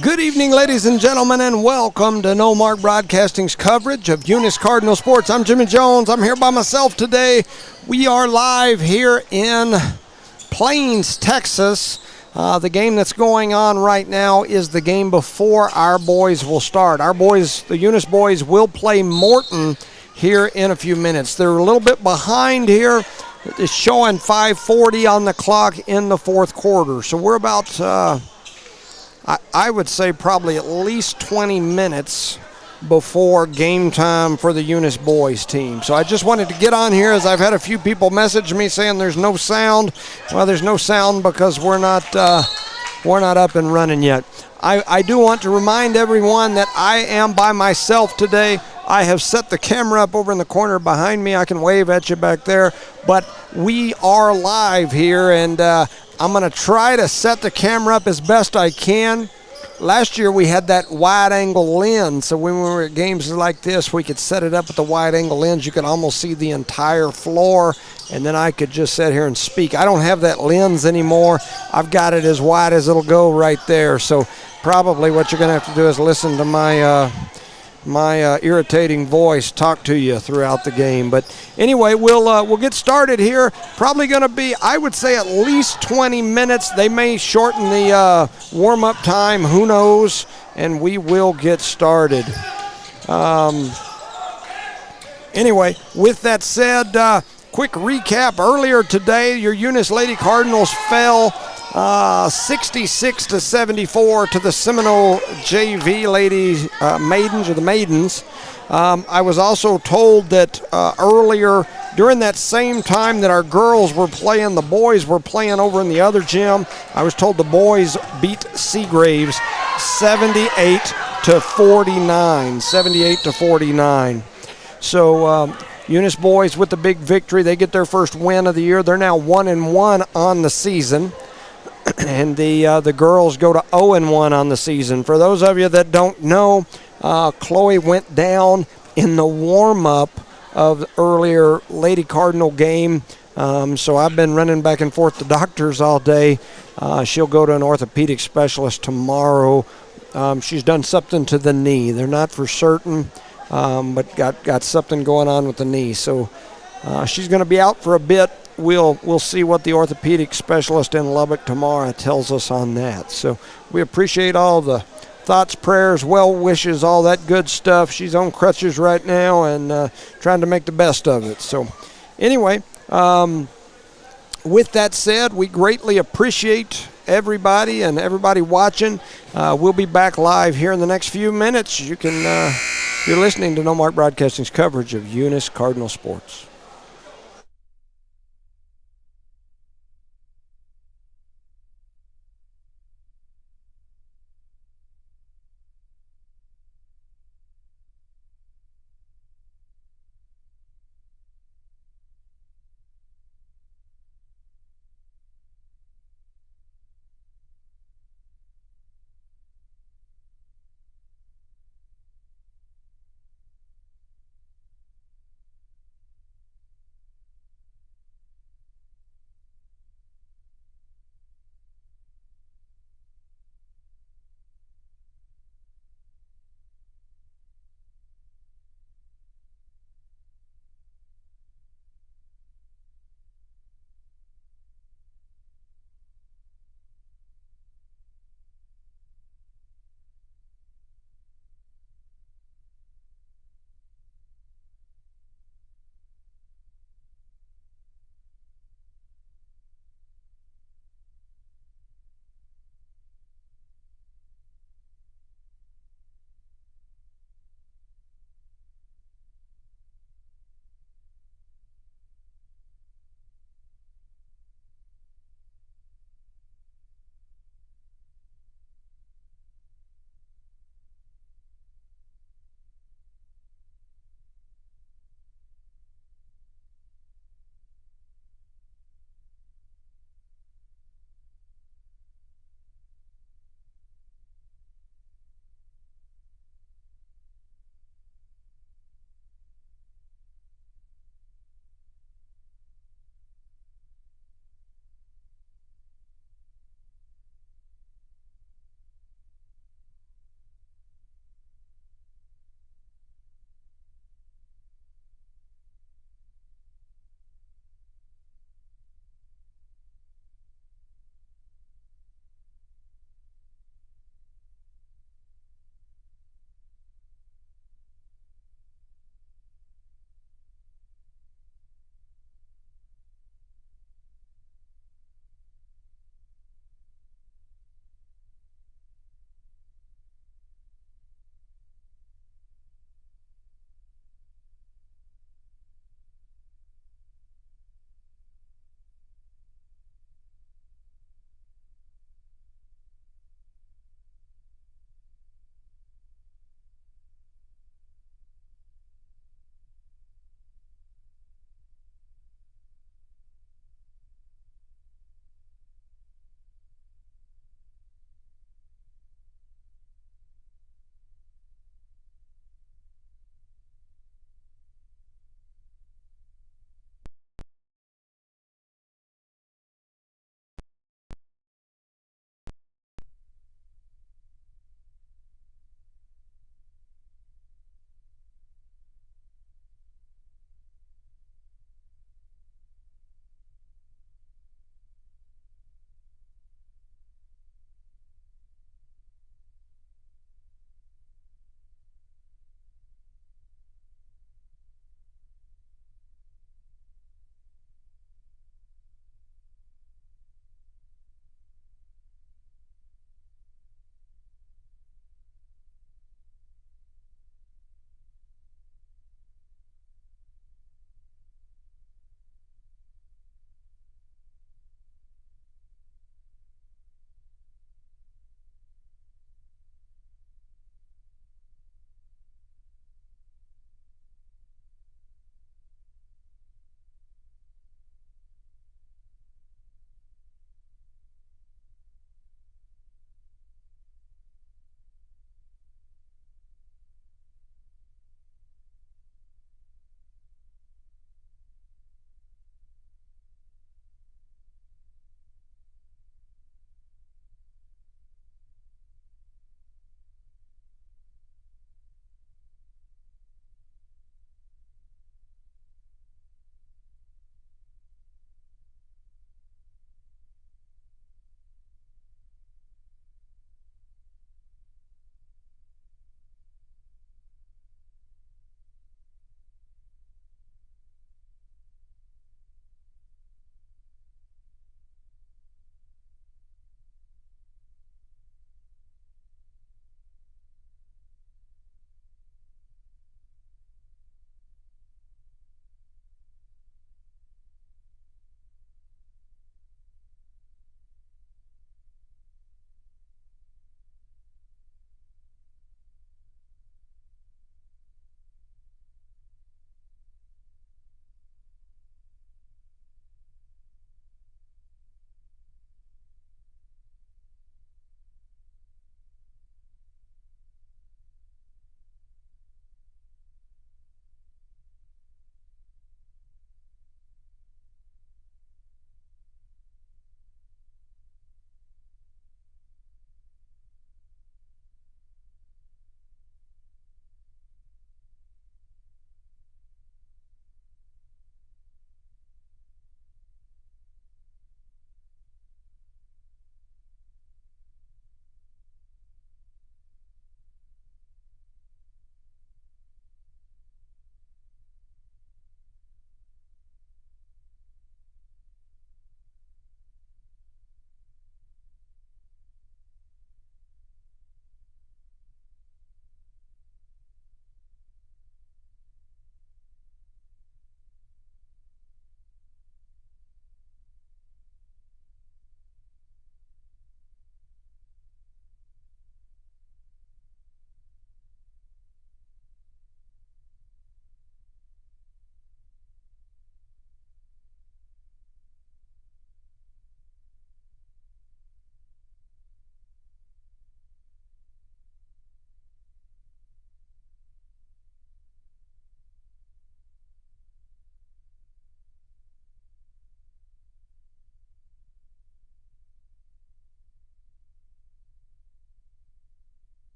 Good evening, ladies and gentlemen, and welcome to No Mark Broadcasting's coverage of Eunice Cardinal Sports. I'm Jimmy Jones. I'm here by myself today. We are live here in Plains, Texas. The game that's going on right now is the game before our boys will start. Our boys, the Eunice boys, will play Morton here in a few minutes. They're a little bit behind here. It's showing 5:40 on the clock in the fourth quarter. So we're about... I would say probably at least 20 minutes before game time for the Eunice boys team. So I just wanted to get on here as I've had a few people message me saying there's no sound. Well, there's no sound because we're not up and running yet. I do want to remind everyone that I am by myself today. I have set the camera up over in the corner behind me. I can wave at you back there, but we are live here, and I'm going to try to set the camera up as best I can. Last year we had that wide-angle lens, so when we were at games like this, we could set it up with the wide-angle lens. You could almost see the entire floor, and then I could just sit here and speak. I don't have that lens anymore. I've got it as wide as it'll go right there, so probably what you're going to have to do is listen to my irritating voice talk to you throughout the game. But anyway, we'll get started here. Probably going to be, I would say, at least 20 minutes. They may shorten the warm-up time. Who knows? And we will get started. Anyway, with that said, quick recap. Earlier today, your Eunice Lady Cardinals fell 66-74 to the Seminole JV Lady Maidens, or the Maidens. I was also told that earlier during that same time that our girls were playing, the boys were playing over in the other gym. I was told the boys beat Seagraves 78-49. 78-49. So Eunice boys with the big victory. They get their first win of the year. They're now 1-1 on the season. And the girls go to 0-1 on the season. For those of you that don't know, Chloe went down in the warm-up of the earlier Lady Cardinal game. So I've been running back and forth to doctors all day. She'll go to an orthopedic specialist tomorrow. She's done something to the knee. They're not for certain, but got something going on with the knee. So she's going to be out for a bit. We'll see what the orthopedic specialist in Lubbock tomorrow tells us on that. So we appreciate all the thoughts, prayers, well wishes, all that good stuff. She's on crutches right now and trying to make the best of it. So anyway, with that said, we greatly appreciate everybody and everybody watching. We'll be back live here in the next few minutes. You're listening to No Mark Broadcasting's coverage of Eunice Cardinal Sports.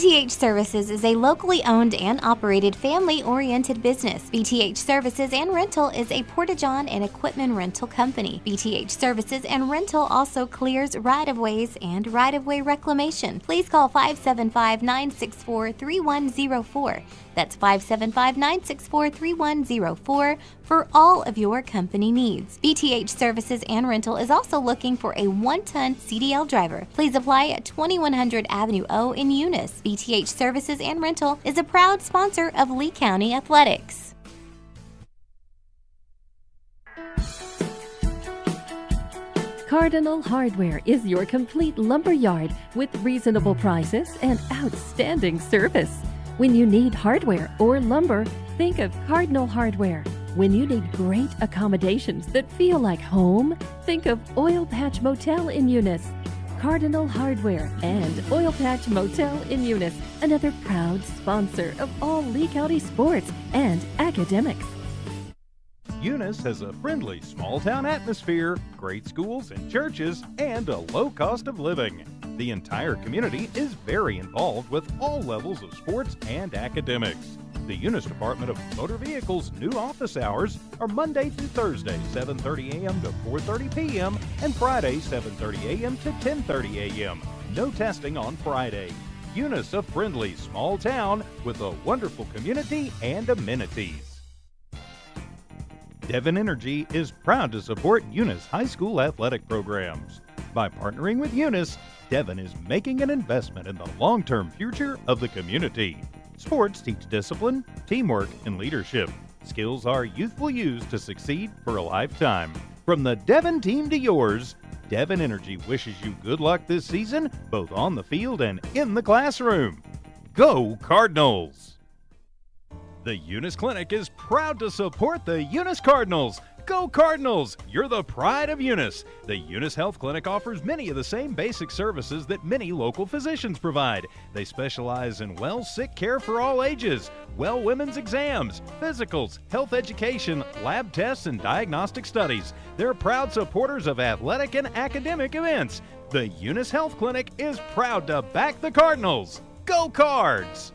BTH Services is a locally owned and operated family-oriented business. BTH Services and Rental is a Porta-John and equipment rental company. BTH Services and Rental also clears right-of-ways and right-of-way reclamation. Please call 575-964-3104. That's 575-964-3104 for all of your company needs. BTH Services and Rental is also looking for a 1-ton CDL driver. Please apply at 2100 Avenue O in Eunice. BTH Services and Rental is a proud sponsor of Lee County Athletics. Cardinal Hardware is your complete lumber yard with reasonable prices and outstanding service. When you need hardware or lumber, think of Cardinal Hardware. When you need great accommodations that feel like home, think of Oil Patch Motel in Eunice. Cardinal Hardware and Oil Patch Motel in Eunice, another proud sponsor of all Lee County sports and academics. Eunice has a friendly small-town atmosphere, great schools and churches, and a low cost of living. The entire community is very involved with all levels of sports and academics. The Eunice Department of Motor Vehicles' new office hours are Monday through Thursday, 7:30 a.m. to 4:30 p.m. and Friday, 7:30 a.m. to 10:30 a.m. No testing on Friday. Eunice, a friendly small town with a wonderful community and amenities. Devon Energy is proud to support Eunice High School athletic programs. By partnering with Eunice, Devon is making an investment in the long-term future of the community. Sports teach discipline, teamwork, and leadership. Skills our youth will use to succeed for a lifetime. From the Devon team to yours, Devon Energy wishes you good luck this season, both on the field and in the classroom. Go Cardinals! The Eunice Clinic is proud to support the Eunice Cardinals. Go Cardinals! You're the pride of Eunice. The Eunice Health Clinic offers many of the same basic services that many local physicians provide. They specialize in sick care for all ages, women's exams, physicals, health education, lab tests, and diagnostic studies. They're proud supporters of athletic and academic events. The Eunice Health Clinic is proud to back the Cardinals. Go Cards!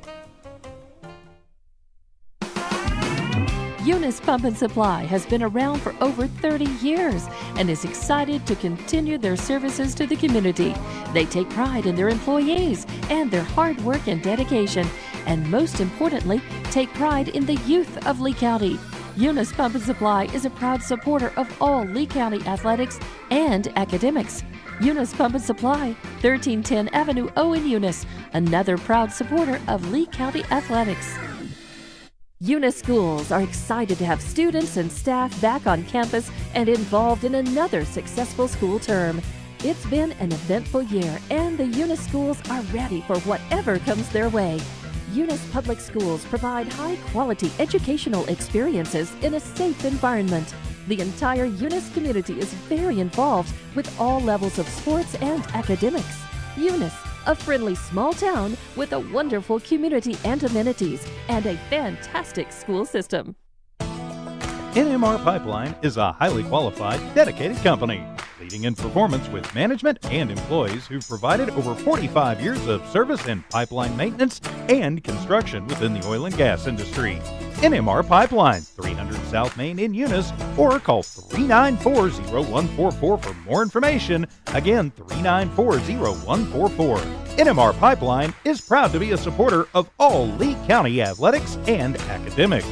Eunice Pump and Supply has been around for over 30 years and is excited to continue their services to the community. They take pride in their employees and their hard work and dedication, and most importantly, take pride in the youth of Lee County. Eunice Pump and Supply is a proud supporter of all Lee County athletics and academics. Eunice Pump and Supply, 1310 Avenue O in Eunice, another proud supporter of Lee County athletics. Eunice schools are excited to have students and staff back on campus and involved in another successful school term. It's been an eventful year, and the Eunice schools are ready for whatever comes their way. Eunice Public Schools provide high-quality educational experiences in a safe environment. The entire Eunice community is very involved with all levels of sports and academics. Eunice, a friendly small town with a wonderful community and amenities, and a fantastic school system. NMR Pipeline is a highly qualified, dedicated company, leading in performance with management and employees who've provided over 45 years of service in pipeline maintenance and construction within the oil and gas industry. NMR Pipeline, 300 South Main in Eunice, or call 394-0144 for more information. Again, 394-0144. NMR Pipeline is proud to be a supporter of all Lee County athletics and academics.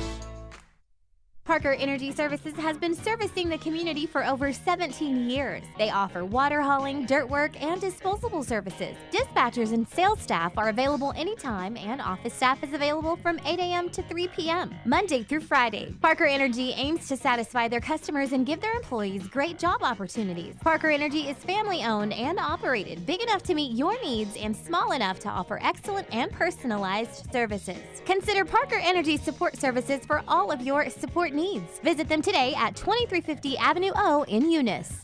Parker Energy Services has been servicing the community for over 17 years. They offer water hauling, dirt work, and disposable services. Dispatchers and sales staff are available anytime, and office staff is available from 8 a.m. to 3 p.m., Monday through Friday. Parker Energy aims to satisfy their customers and give their employees great job opportunities. Parker Energy is family-owned and operated, big enough to meet your needs and small enough to offer excellent and personalized services. Consider Parker Energy support services for all of your support needs. Visit them today at 2350 Avenue O in Eunice.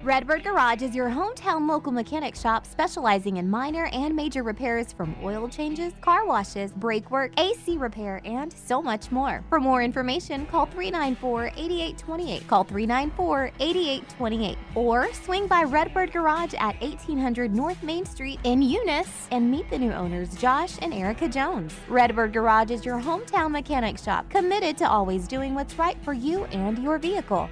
Redbird Garage is your hometown local mechanic shop specializing in minor and major repairs from oil changes, car washes, brake work, AC repair, and so much more. For more information, call 394-8828. Call 394-8828. Or swing by Redbird Garage at 1800 North Main Street in Eunice and meet the new owners, Josh and Erica Jones. Redbird Garage is your hometown mechanic shop, committed to always doing what's right for you and your vehicle.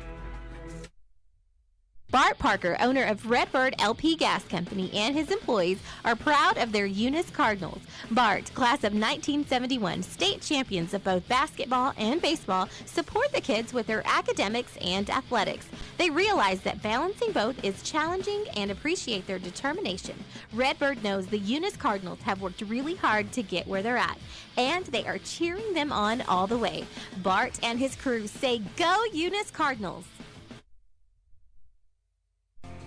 Bart Parker, owner of Redbird LP Gas Company, and his employees are proud of their Eunice Cardinals. Bart, class of 1971, state champions of both basketball and baseball, support the kids with their academics and athletics. They realize that balancing both is challenging and appreciate their determination. Redbird knows the Eunice Cardinals have worked really hard to get where they're at, and they are cheering them on all the way. Bart and his crew say, "Go Eunice Cardinals!"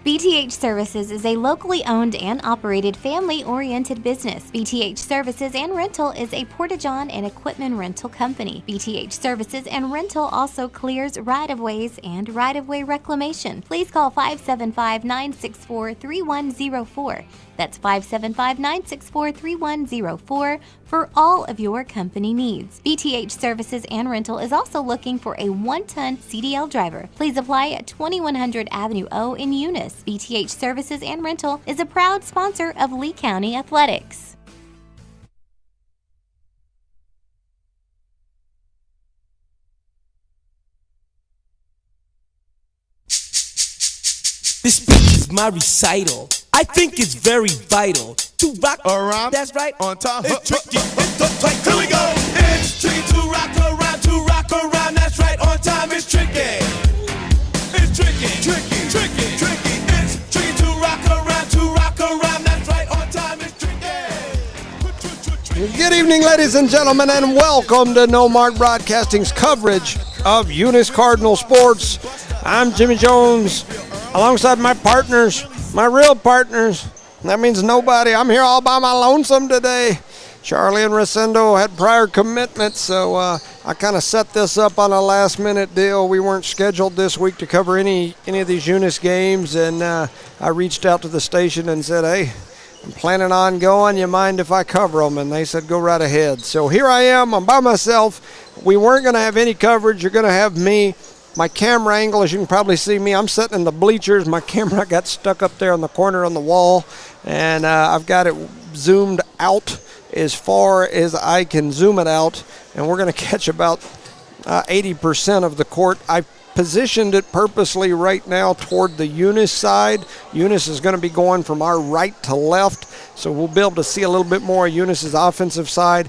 BTH Services is a locally owned and operated family-oriented business. BTH Services and Rental is a Porta-John and equipment rental company. BTH Services and Rental also clears right-of-ways and right-of-way reclamation. Please call 575-964-3104. That's 575-964-3104 for all of your company needs. BTH Services and Rental is also looking for a 1-ton CDL driver. Please apply at 2100 Avenue O in Eunice. BTH Services and Rental is a proud sponsor of Lee County Athletics. This beat is my recital. I think it's very vital to rock around. That's right. On time. It's tricky. It's the tight. Here we go. It's tricky to rock around, to rock around. That's right. On time. It's tricky. It's tricky. Tricky. Tricky. Tricky. It's tricky to rock around, to rock around. That's right. On time. It's tricky. Good evening, ladies and gentlemen, and welcome to No Mark Broadcasting's coverage of Eunice Cardinal sports. I'm Jimmy Jones, alongside my partners, my real partners. That means nobody. I'm here all by my lonesome today. Charlie and Rosendo had prior commitments, so I kind of set this up on a last-minute deal. We weren't scheduled this week to cover any of these Eunice games, and I reached out to the station and said, hey, I'm planning on going. You mind if I cover them? And they said, go right ahead. So here I am. I'm by myself. We weren't going to have any coverage. You're going to have me. My camera angle, as you can probably see me, I'm sitting in the bleachers. My camera got stuck up there on the corner on the wall, and I've got it zoomed out as far as I can zoom it out, and we're going to catch about 80% of the court. I positioned it purposely right now toward the Eunice side. Eunice is going to be going from our right to left, so we'll be able to see a little bit more of Eunice's offensive side.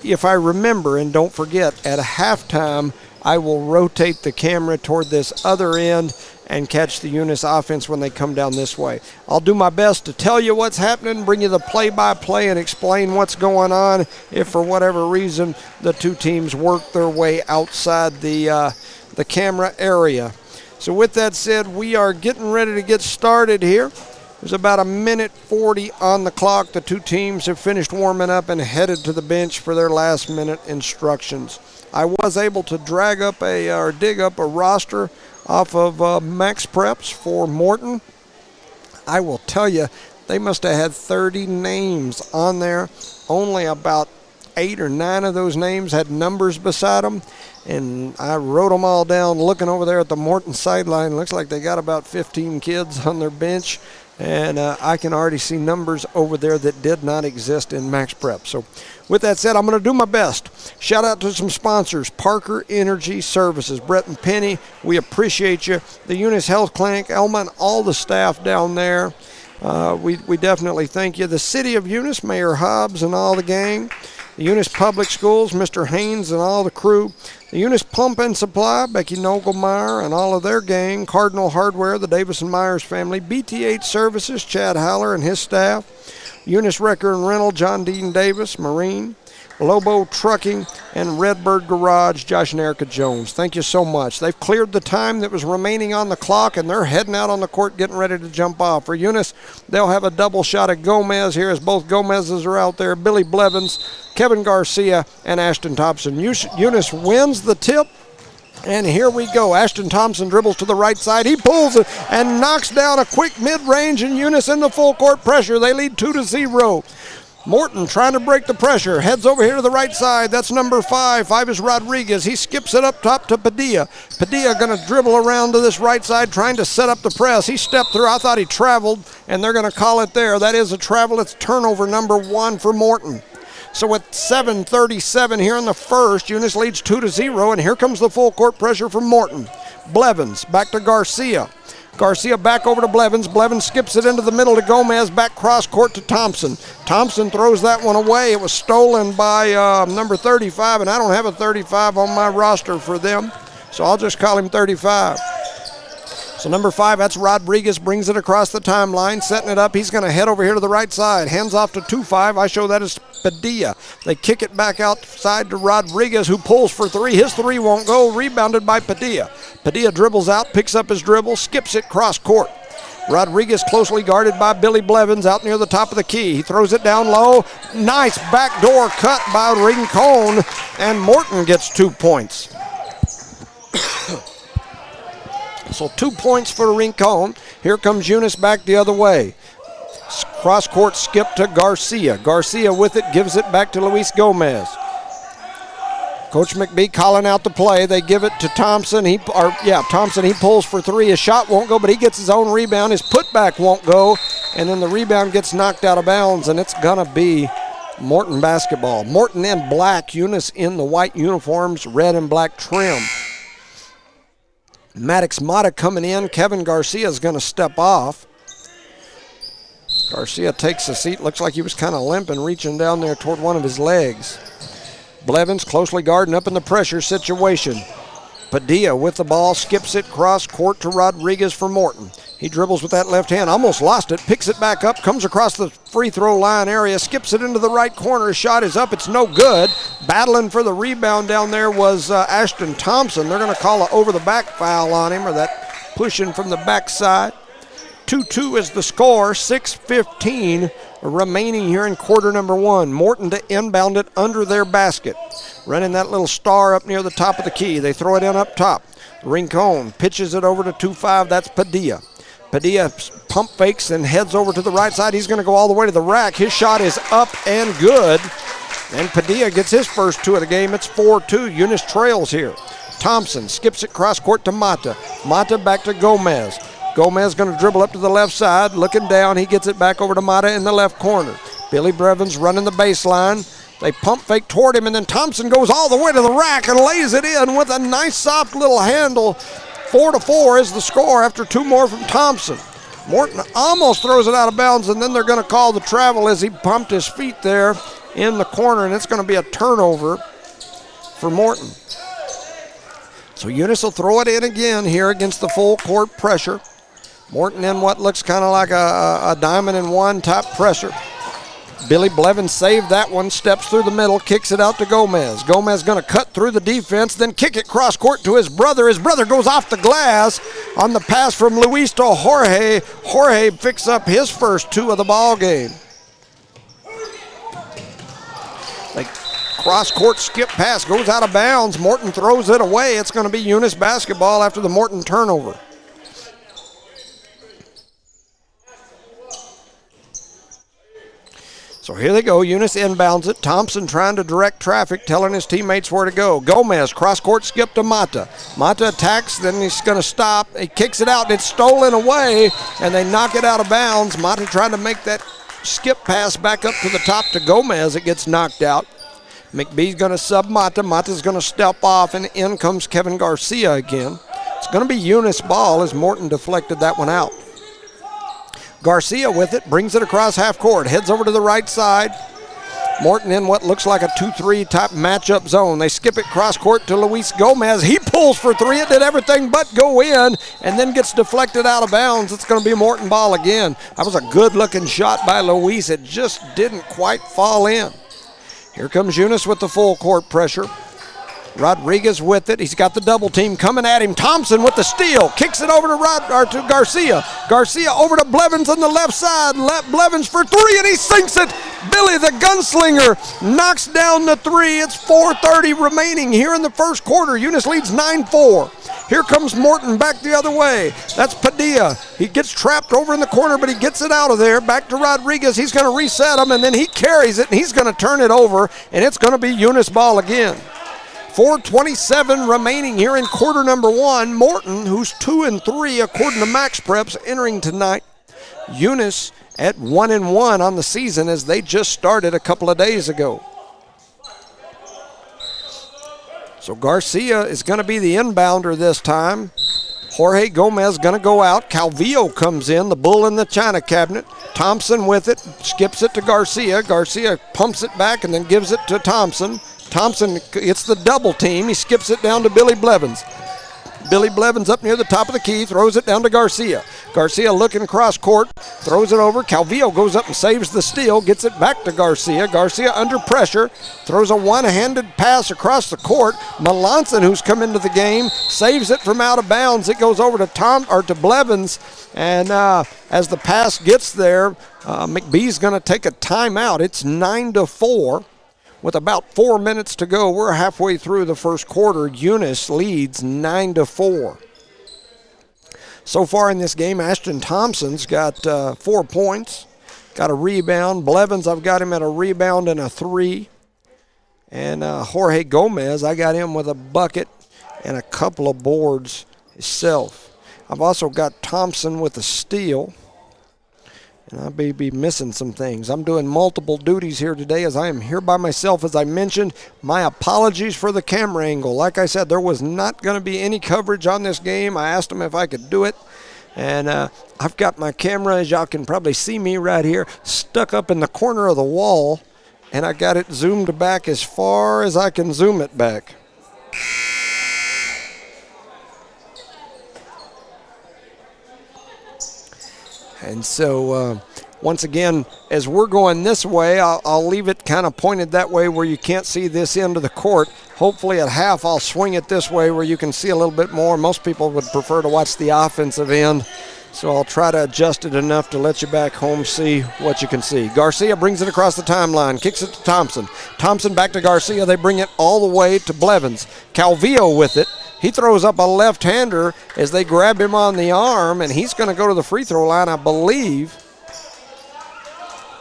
If I remember, and don't forget, at halftime, I will rotate the camera toward this other end and catch the Eunice offense when they come down this way. I'll do my best to tell you what's happening, bring you the play-by-play, and explain what's going on if for whatever reason the two teams work their way outside the camera area. So with that said, we are getting ready to get started here. There's about a minute 40 on the clock. The two teams have finished warming up and headed to the bench for their last-minute instructions. I was able to dig up a roster off of Max Preps for Morton. I will tell you, they must have had 30 names on there. Only about 8 or 9 of those names had numbers beside them, and I wrote them all down. Looking over there at the Morton sideline, looks like they got about 15 kids on their bench, and I can already see numbers over there that did not exist in Max Prep. So with that said, I'm going to do my best. Shout out to some sponsors, Parker Energy Services, Brett and Penny, we appreciate you. The Eunice Health Clinic, Elma, and all the staff down there, we definitely thank you. The City of Eunice, Mayor Hobbs and all the gang. The Eunice Public Schools, Mr. Haynes and all the crew. The Eunice Pump and Supply, Becky Nogelmeyer and all of their gang. Cardinal Hardware, the Davis and Myers family. BTH Services, Chad Haller and his staff. Eunice Wrecker and Rental, John Dean Davis, Marine. Lobo Trucking, and Redbird Garage, Josh and Erica Jones. Thank you so much. They've cleared the time that was remaining on the clock, and they're heading out on the court getting ready to jump off. For Eunice, they'll have a double shot of Gomez here as both Gomez's are out there. Billy Blevins, Kevin Garcia, and Ashton Thompson. Eunice wins the tip And here we go. Ashton Thompson dribbles to the right side. He pulls it and knocks down a quick mid-range, and Eunice in the full court pressure. They lead 2-0. Morton trying to break the pressure. Heads over here to the right side. That's number 5. 5 is Rodriguez. He skips it up top to Padilla. Padilla going to dribble around to this right side trying to set up the press. He stepped through. I thought he traveled, and they're going to call it there. That is a travel. It's turnover number 1 for Morton. So with 7:37 here in the first, Eunice leads 2-0, and here comes the full court pressure from Morton. Blevins back to Garcia. Garcia back over to Blevins. Blevins skips it into the middle to Gomez, back cross court to Thompson. Thompson throws that one away. It was stolen by number 35, and I don't have a 35 on my roster for them, so I'll just call him 35. So number 5, that's Rodriguez, brings it across the timeline, setting it up. He's going to head over here to the right side. Hands off to 2-5. I show that as Padilla. They kick it back outside to Rodriguez, who pulls for 3. His 3 won't go. Rebounded by Padilla. Padilla dribbles out, picks up his dribble, skips it cross court. Rodriguez closely guarded by Billy Blevins out near the top of the key. He throws it down low. Nice backdoor cut by Rincon, and Morton gets 2 points. So 2 points for Rincon. Here comes Eunice back the other way. Cross court skip to Garcia. Garcia with it, gives it back to Luis Gomez. Coach McBee calling out the play. They give it to Thompson. Thompson, he pulls for 3. His shot won't go, but he gets his own rebound. His putback won't go, and then the rebound gets knocked out of bounds, and it's going to be Morton basketball. Morton in black, Eunice in the white uniforms, red and black trim. Maddox Mata coming in. Kevin Garcia is going to step off. Garcia takes a seat. Looks like he was kind of limping, reaching down there toward one of his legs. Blevins closely guarding up in the pressure situation. Padilla with the ball, skips it cross court to Rodriguez for Morton. He dribbles with that left hand, almost lost it, picks it back up, comes across the free throw line area, skips it into the right corner. His shot is up, it's no good. Battling for the rebound down there was Ashton Thompson. They're going to call an over the back foul on him, or that pushing from the backside. 2-2 is the score, 6:15 remaining here in quarter number 1. Morton to inbound it under their basket. Running that little star up near the top of the key. They throw it in up top. Rincon pitches it over to 2-5. That's Padilla. Padilla pump fakes and heads over to the right side. He's going to go all the way to the rack. His shot is up and good. And Padilla gets his first 2 of the game. It's 4-2. Eunice trails here. Thompson skips it cross court to Mata. Mata back to Gomez. Gomez going to dribble up to the left side, looking down. He gets it back over to Mata in the left corner. Billy Blevins running the baseline. They pump fake toward him, and then Thompson goes all the way to the rack and lays it in with a nice soft little handle. 4-4 is the score after 2 more from Thompson. Morton almost throws it out of bounds, and then they're going to call the travel as he pumped his feet there in the corner, and it's going to be a turnover for Morton. So Eunice will throw it in again here against the full court pressure. Morton in what looks kind of like a diamond in one type pressure. Billy Blevins saved that one, steps through the middle, kicks it out to Gomez. Gomez going to cut through the defense, then kick it cross court to his brother. His brother goes off the glass on the pass from Luis to Jorge. Jorge picks up his first 2 of the ball game. They cross court skip pass goes out of bounds. Morton throws it away. It's going to be Eunice basketball after the Morton turnover. So here they go. Eunice inbounds it. Thompson trying to direct traffic, telling his teammates where to go. Gomez, cross-court skip to Mata. Mata attacks, then he's going to stop. He kicks it out, and it's stolen away, and they knock it out of bounds. Mata trying to make that skip pass back up to the top to Gomez. It gets knocked out. McBee's going to sub Mata. Mata's going to step off, and in comes Kevin Garcia again. It's going to be Eunice ball as Morton deflected that one out. Garcia with it, brings it across half court, heads over to the right side. Morton in what looks like a 2-3 type matchup zone. They skip it cross court to Luis Gomez. He pulls for 3. It did everything but go in and then gets deflected out of bounds. It's going to be Morton ball again. That was a good looking shot by Luis. It just didn't quite fall in. Here comes Eunice with the full court pressure. Rodriguez with it. He's got the double team coming at him. Thompson with the steal. Kicks it over to Garcia. Garcia over to Blevins on the left side. Blevins for 3, and he sinks it. Billy the gunslinger knocks down the three. It's 4:30 remaining here in the first quarter. Eunice leads 9-4. Here comes Morton back the other way. That's Padilla. He gets trapped over in the corner, but he gets it out of there. Back to Rodriguez. He's going to reset him, and then he carries it, and he's going to turn it over, and it's going to be Eunice ball again. 4:27 remaining here in quarter number one. Morton, who's 2-3 according to Max Preps, entering tonight. Eunice at 1-1 on the season as they just started a couple of days ago. So Garcia is going to be the inbounder this time. Jorge Gomez going to go out. Calvillo comes in, the bull in the china cabinet. Thompson with it, skips it to Garcia. Garcia pumps it back and then gives it to Thompson. Thompson, it's the double team. He skips it down to Billy Blevins. Billy Blevins up near the top of the key, throws it down to Garcia. Garcia looking across court, throws it over. Calvillo goes up and saves the steal, gets it back to Garcia. Garcia under pressure, throws a one-handed pass across the court. Melanson, who's come into the game, saves it from out of bounds. It goes over to Blevins, and as the pass gets there, McBee's going to take a timeout. It's 9-4. With about 4 minutes to go, we're halfway through the first quarter. Eunice leads 9-4. So far in this game, Ashton Thompson's got 4 points, got a rebound. Blevins, I've got him at a rebound and a 3. And Jorge Gomez, I got him with a bucket and a couple of boards himself. I've also got Thompson with a steal. And I may be missing some things. I'm doing multiple duties here today as I am here by myself. As I mentioned, my apologies for the camera angle. Like I said, there was not going to be any coverage on this game. I asked them if I could do it. And I've got my camera, as y'all can probably see me right here, stuck up in the corner of the wall. And I got it zoomed back as far as I can zoom it back. And so, once again, as we're going this way, I'll leave it kind of pointed that way where you can't see this end of the court. Hopefully at half I'll swing it this way where you can see a little bit more. Most people would prefer to watch the offensive end, so I'll try to adjust it enough to let you back home see what you can see. Garcia brings it across the timeline, kicks it to Thompson. Thompson back to Garcia. They bring it all the way to Blevins. Calvillo with it. He throws up a left-hander as they grab him on the arm, and he's going to go to the free throw line, I believe,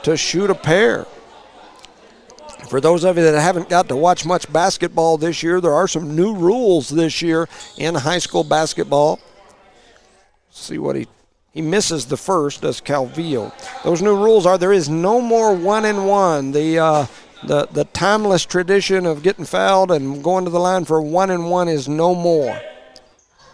to shoot a pair. For those of you that haven't got to watch much basketball this year, there are some new rules this year in high school basketball. See what he misses the first, does Calvillo. Those new rules are there is no more 1-and-1. The timeless tradition of getting fouled and going to the line for 1-and-1 is no more.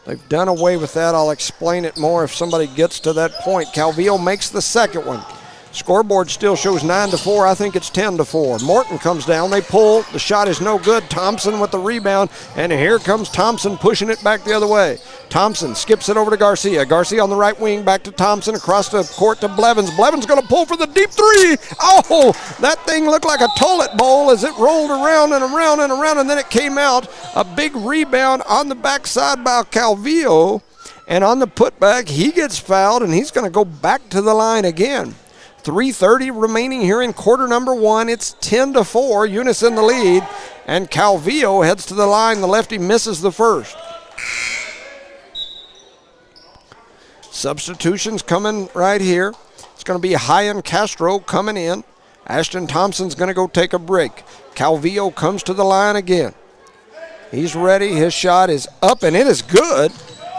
They've done away with that. I'll explain it more if somebody gets to that point. Calvillo makes the second one. Scoreboard still shows 9-4. I think it's 10-4. Morton comes down. They pull. The shot is no good. Thompson with the rebound. And here comes Thompson pushing it back the other way. Thompson skips it over to Garcia. Garcia on the right wing. Back to Thompson. Across the court to Blevins. Blevins going to pull for the deep three. Oh, that thing looked like a toilet bowl as it rolled around and around and around. And then it came out. A big rebound on the backside by Calvillo. And on the putback, he gets fouled. And he's going to go back to the line again. 3:30 remaining here in quarter number one. It's 10-4. Eunice in the lead. And Calvillo heads to the line. The lefty misses the first. Substitutions coming right here. It's going to be Hyan Castro coming in. Ashton Thompson's going to go take a break. Calvillo comes to the line again. He's ready. His shot is up, and it is good.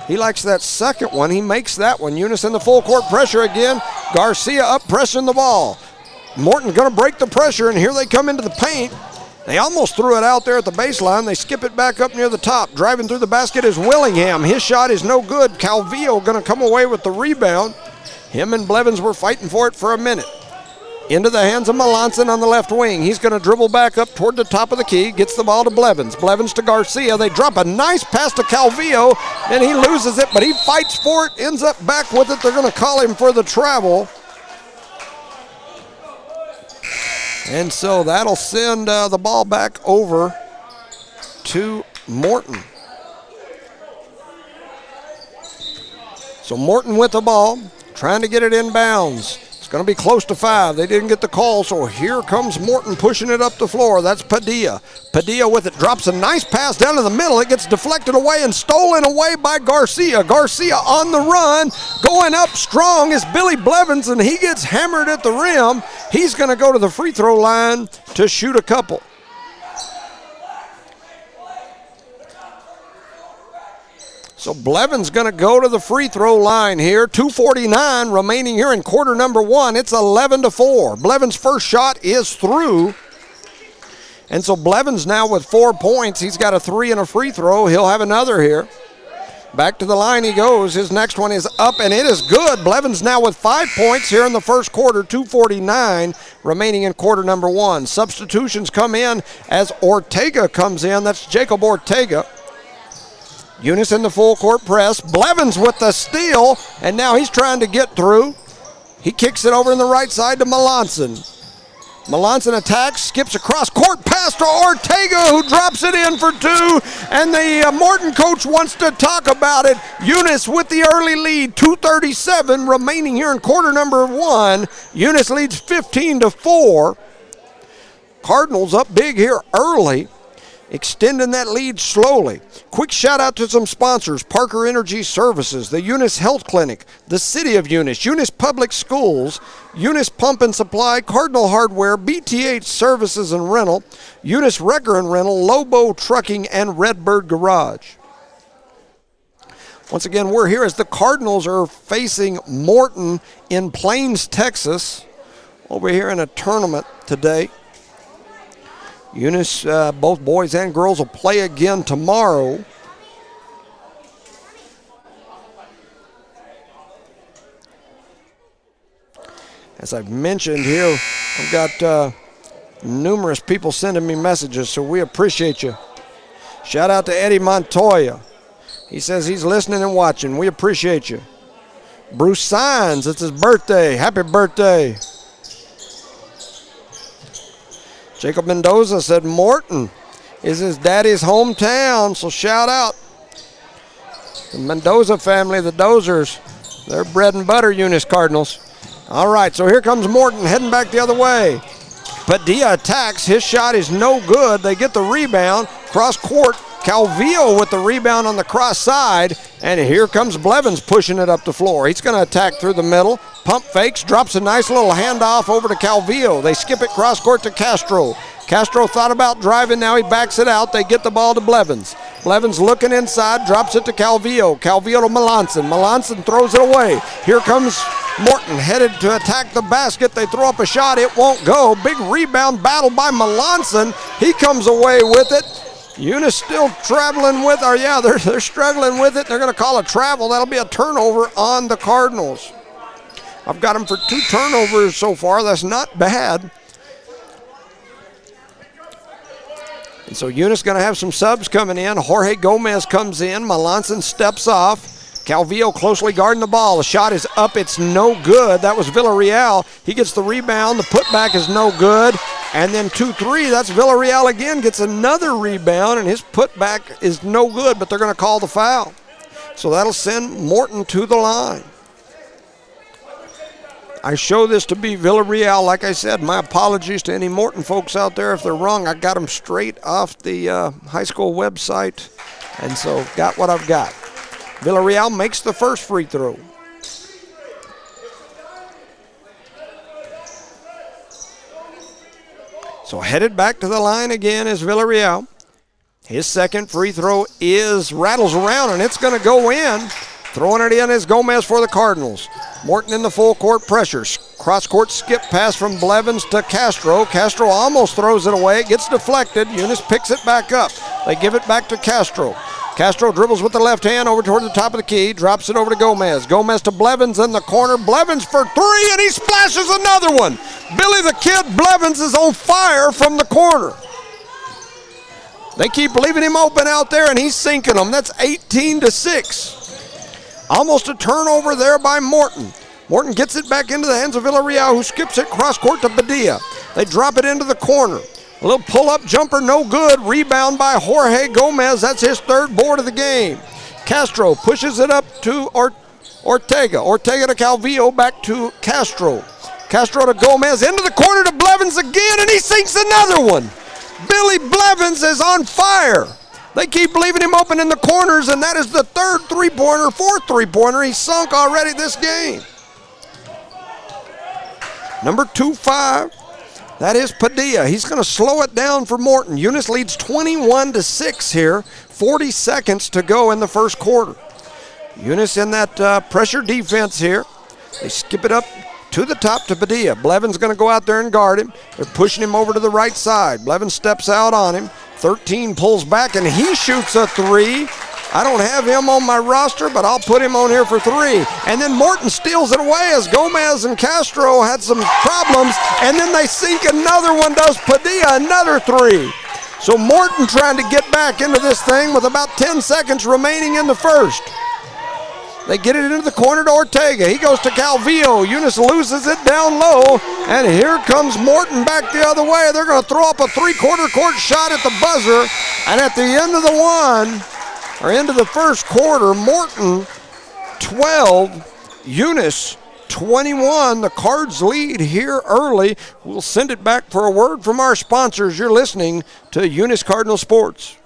He likes that second one. He makes that one. Eunice in the full court pressure again. Garcia up pressing the ball. Morton going to break the pressure, and here they come into the paint. They almost threw it out there at the baseline. They skip it back up near the top. Driving through the basket is Willingham. His shot is no good. Calvillo going to come away with the rebound. Him and Blevins were fighting for it for a minute. Into the hands of Melanson on the left wing. He's going to dribble back up toward the top of the key. Gets the ball to Blevins. Blevins to Garcia. They drop a nice pass to Calvillo, and he loses it, but he fights for it, ends up back with it. They're going to call him for the travel. And so that'll send the ball back over to Morton. So Morton with the ball, trying to get it in bounds. going to be close to 5. They didn't get the call, so here comes Morton pushing it up the floor. That's Padilla. Padilla with it drops a nice pass down to the middle. It gets deflected away and stolen away by Garcia. Garcia on the run, going up strong is Billy Blevins, and he gets hammered at the rim. He's going to go to the free throw line to shoot a couple. So Blevins going to go to the free throw line here. 2:49 remaining here in quarter number 1. It's 11-4. Blevins' first shot is through. And so Blevins now with 4 points. He's got a 3 and a free throw. He'll have another here. Back to the line he goes. His next one is up, and it is good. Blevins now with 5 points here in the first quarter. 2:49 remaining in quarter number 1. Substitutions come in as Ortega comes in. That's Jacob Ortega. Eunice in the full court press. Blevins with the steal, and now he's trying to get through. He kicks it over in the right side to Melanson. Melanson attacks, skips across court pass to Ortega, who drops it in for 2, and the Morton coach wants to talk about it. Eunice with the early lead, 2:37 remaining here in quarter number 1. Eunice leads 15-4. Cardinals up big here early, extending that lead slowly. Quick shout out to some sponsors: Parker Energy Services, the Eunice Health Clinic, the City of Eunice, Eunice Public Schools, Eunice Pump and Supply, Cardinal Hardware, BTH Services and Rental, Eunice Wrecker and Rental, Lobo Trucking, and Redbird Garage. Once again, we're here as the Cardinals are facing Morton in Plains, Texas, over here in a tournament today. Eunice, both boys and girls will play again tomorrow. As I've mentioned here, I've got numerous people sending me messages, so we appreciate you. Shout out to Eddie Montoya. He says he's listening and watching. We appreciate you. Bruce Signs, it's his birthday. Happy birthday. Jacob Mendoza said Morton is his daddy's hometown, so shout out. The Mendoza family, the Dozers, they're bread and butter Eunice Cardinals. All right, so here comes Morton heading back the other way. Padilla attacks. His shot is no good. They get the rebound. Cross court, Calvillo with the rebound on the cross side, and here comes Blevins pushing it up the floor. He's going to attack through the middle. Pump fakes, drops a nice little handoff over to Calvillo. They skip it cross court to Castro. Castro thought about driving, now he backs it out. They get the ball to Blevins. Blevins looking inside, drops it to Calvillo. Calvillo to Melanson. Melanson throws it away. Here comes Morton headed to attack the basket. They throw up a shot, it won't go. Big rebound battle by Melanson. He comes away with it. Eunice still traveling with, they're struggling with it. They're going to call a travel. That'll be a turnover on the Cardinals. I've got them for 2 turnovers so far. That's not bad. And so Eunice going to have some subs coming in. Jorge Gomez comes in. Melanson steps off. Calvillo closely guarding the ball. The shot is up. It's no good. That was Villarreal. He gets the rebound. The putback is no good. And then 2-3. That's Villarreal again. Gets another rebound, and his putback is no good, but they're going to call the foul. So that'll send Morton to the line. I show this to be Villarreal. Like I said, my apologies to any Morton folks out there if they're wrong. I got them straight off the high school website, and so got what I've got. Villarreal makes the first free throw. So headed back to the line again is Villarreal. His second free throw rattles around, and it's going to go in. Throwing it in is Gomez for the Cardinals. Morton in the full court pressure. Cross-court skip pass from Blevins to Castro. Castro almost throws it away. It gets deflected. Eunice picks it back up. They give it back to Castro. Castro dribbles with the left hand over toward the top of the key. Drops it over to Gomez. Gomez to Blevins in the corner. Blevins for 3, and he splashes another one. Billy the Kid Blevins is on fire from the corner. They keep leaving him open out there, and he's sinking them. That's 18-6. Almost a turnover there by Morton. Morton gets it back into the hands of Villarreal, who skips it cross-court to Padilla. They drop it into the corner. A little pull-up jumper, no good. Rebound by Jorge Gomez. That's his 3rd board of the game. Castro pushes it up to Ortega. Ortega to Calvillo, back to Castro. Castro to Gomez, into the corner to Blevins again, and he sinks another one. Billy Blevins is on fire. They keep leaving him open in the corners, and that is the fourth three-pointer he's sunk already this game. Number 2-5, that is Padilla. He's going to slow it down for Morton. Eunice leads 21-6 here, 40 seconds to go in the first quarter. Eunice in that pressure defense here. They skip it up to the top to Padilla. Blevins going to go out there and guard him. They're pushing him over to the right side. Blevins steps out on him. 13 pulls back, and he shoots a three. I don't have him on my roster, but I'll put him on here for three. And then Morton steals it away as Gomez and Castro had some problems, and then they sink another one, does Padilla, another three. So Morton trying to get back into this thing with about 10 seconds remaining in the first. They get it into the corner to Ortega. He goes to Calvillo. Eunice loses it down low, and here comes Morton back the other way. They're going to throw up a three-quarter court shot at the buzzer, and at the end of the first quarter, Morton 12, Eunice 21. The Cards lead here early. We'll send it back for a word from our sponsors. You're listening to Eunice Cardinal Sports.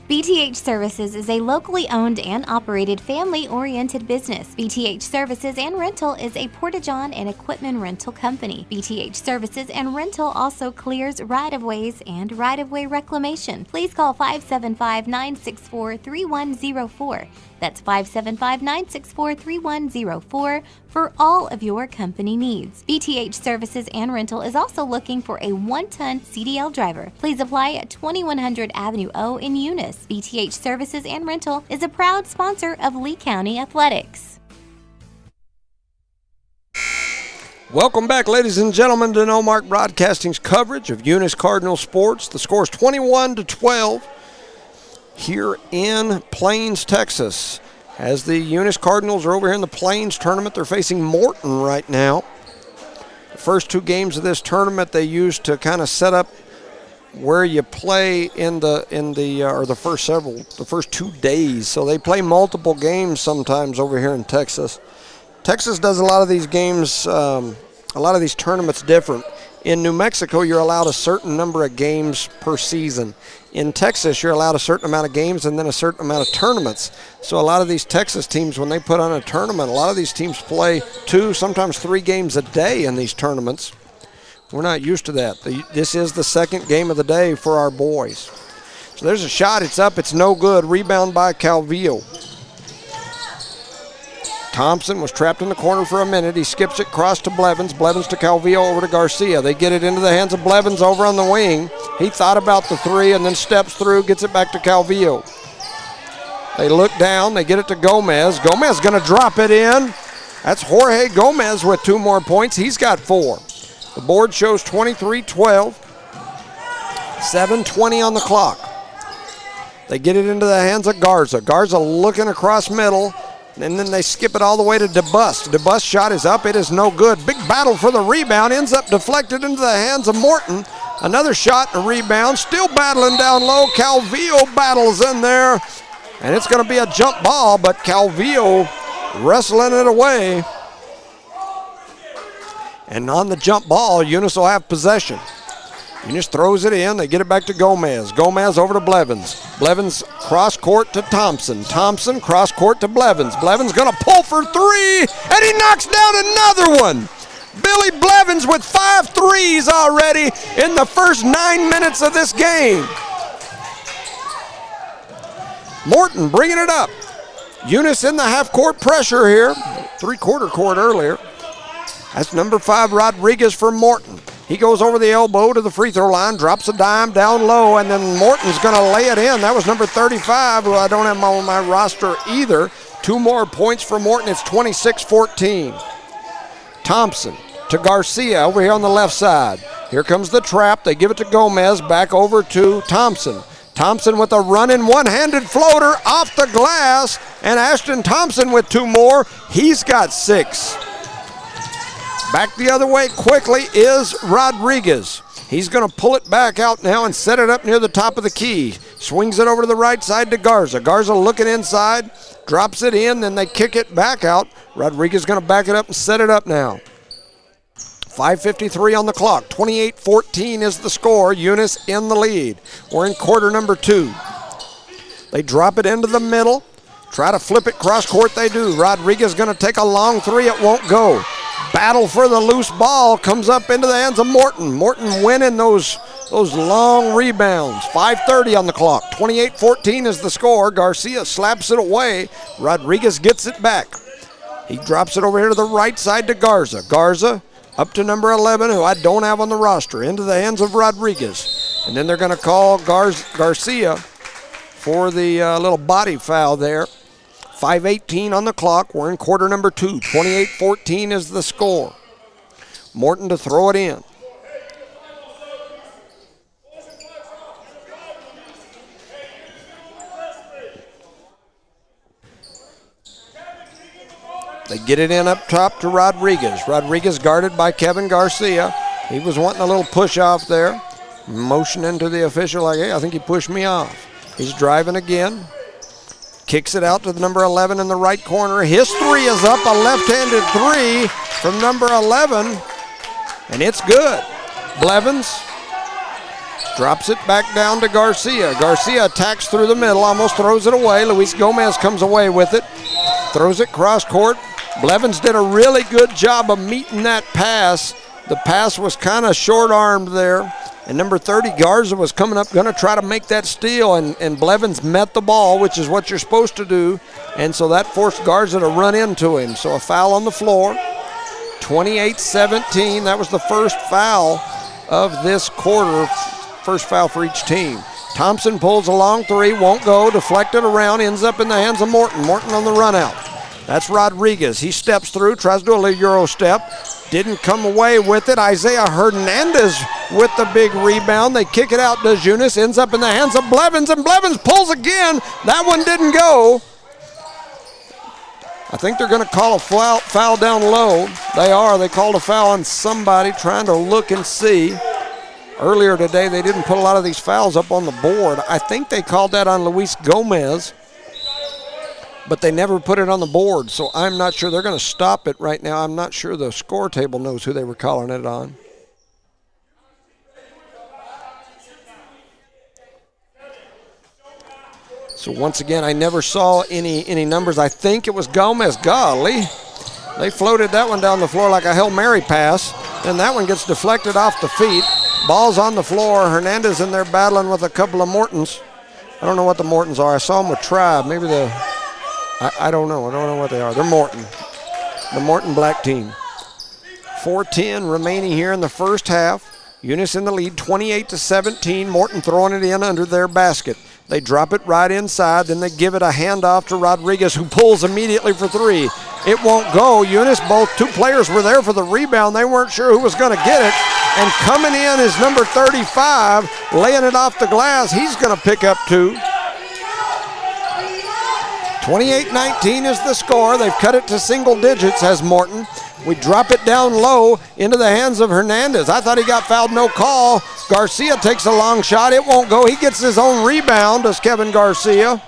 BTH Services is a locally owned and operated family-oriented business. BTH Services and Rental is a Porta-John and equipment rental company. BTH Services and Rental also clears right-of-ways and right-of-way reclamation. Please call 575-964-3104. That's 575-964-3104 for all of your company needs. BTH Services and Rental is also looking for a 1-ton CDL driver. Please apply at 2100 Avenue O in Eunice. BTH Services and Rental is a proud sponsor of Lee County Athletics. Welcome back, ladies and gentlemen, to No Mark Broadcasting's coverage of Eunice Cardinal Sports. The score is 21-12 here in Plains, Texas. As the Eunice Cardinals are over here in the Plains tournament, they're facing Morton right now. The first two games of this tournament they used to kind of set up where you play in the first 2 days. So they play multiple games sometimes over here in Texas. Texas does a lot of these games, a lot of these tournaments different. In New Mexico, you're allowed a certain number of games per season. In Texas, you're allowed a certain amount of games and then a certain amount of tournaments. So a lot of these Texas teams, when they put on a tournament, a lot of these teams play 2, sometimes 3 games a day in these tournaments. We're not used to that. This is the second game of the day for our boys. So there's a shot. It's up. It's no good. Rebound by Calvillo. Thompson was trapped in the corner for a minute. He skips it across to Blevins. Blevins to Calvillo, over to Garcia. They get it into the hands of Blevins over on the wing. He thought about the three and then steps through, gets it back to Calvillo. They look down. They get it to Gomez. Gomez going to drop it in. That's Jorge Gomez with 2 more points. He's got 4. The board shows 23-12. 7:20 on the clock. They get it into the hands of Garza. Garza looking across middle. And then they skip it all the way to DeBust. DeBust's shot is up. It is no good. Big battle for the rebound. Ends up deflected into the hands of Morton. Another shot and a rebound. Still battling down low. Calvillo battles in there. And it's going to be a jump ball, but Calvillo wrestling it away. And on the jump ball, Eunice will have possession. Eunice throws it in. They get it back to Gomez. Gomez over to Blevins. Blevins cross court to Thompson. Thompson cross court to Blevins. Blevins going to pull for 3, and he knocks down another one. Billy Blevins with 5 threes already in the first 9 minutes of this game. Morton bringing it up. Eunice in the half-court pressure here. 3/4 court earlier. That's number 5, Rodriguez for Morton. He goes over the elbow to the free throw line, drops a dime down low, and then Morton's going to lay it in. That was number 35, who I don't have on my roster either. 2 more points for Morton. It's 26-14. Thompson to Garcia over here on the left side. Here comes the trap. They give it to Gomez, back over to Thompson. Thompson with a running one-handed floater off the glass, and Ashton Thompson with 2 more. He's got 6. Back the other way quickly is Rodriguez. He's going to pull it back out now and set it up near the top of the key. Swings it over to the right side to Garza. Garza looking inside, drops it in, then they kick it back out. Rodriguez going to back it up and set it up now. 5:53 on the clock. 28-14 is the score. Eunice in the lead. We're in quarter number 2. They drop it into the middle. Try to flip it cross court. They do. Rodriguez going to take a long three. It won't go. Battle for the loose ball comes up into the hands of Morton. Morton winning those long rebounds. 5:30 on the clock. 28-14 is the score. Garcia slaps it away. Rodriguez gets it back. He drops it over here to the right side to Garza. Garza up to number 11, who I don't have on the roster, into the hands of Rodriguez. And then they're going to call Garcia for the little body foul there. 5:18 on the clock. We're in quarter number 2. 28-14 is the score. Morton to throw it in. They get it in up top to Rodriguez. Rodriguez guarded by Kevin Garcia. He was wanting a little push off there. Motioning to the official like, hey, I think he pushed me off. He's driving again. Kicks it out to the number 11 in the right corner. His three is up, a left-handed three from number 11, and it's good. Blevins drops it back down to Garcia. Garcia attacks through the middle, almost throws it away. Luis Gomez comes away with it. Throws it cross court. Blevins did a really good job of meeting that pass. The pass was kind of short-armed there. And number 30, Garza, was coming up, going to try to make that steal, and Blevins met the ball, which is what you're supposed to do. And so that forced Garza to run into him. So a foul on the floor. 28-17. That was the first foul of this quarter. First foul for each team. Thompson pulls a long three, won't go, deflected around, ends up in the hands of Morton. Morton on the run out. That's Rodriguez. He steps through, tries to do a little Euro step. Didn't come away with it. Isaiah Hernandez with the big rebound. They kick it out to Eunice. Ends up in the hands of Blevins, and Blevins pulls again. That one didn't go. I think they're going to call a foul down low. They are. They called a foul on somebody, trying to look and see. Earlier today, they didn't put a lot of these fouls up on the board. I think they called that on Luis Gomez, but they never put it on the board, so I'm not sure. They're going to stop it right now. I'm not sure the score table knows who they were calling it on. So once again, I never saw any numbers. I think it was Gomez. Golly, they floated that one down the floor like a Hail Mary pass, and that one gets deflected off the feet. Ball's on the floor. Hernandez in there battling with a couple of Mortons. I don't know what the Mortons are. I saw them with Tribe. Maybe I don't know. I don't know what they are. They're Morton. The Morton Black team. 4:10 remaining here in the first half. Eunice in the lead, 28-17. Morton throwing it in under their basket. They drop it right inside, then they give it a handoff to Rodriguez, who pulls immediately for three. It won't go. Eunice, two players were there for the rebound. They weren't sure who was going to get it. And coming in is number 35, laying it off the glass. He's going to pick up two. 28-19 is the score. They've cut it to single digits, has Morton. We drop it down low into the hands of Hernandez. I thought he got fouled, no call. Garcia takes a long shot. It won't go. He gets his own rebound, does Kevin Garcia.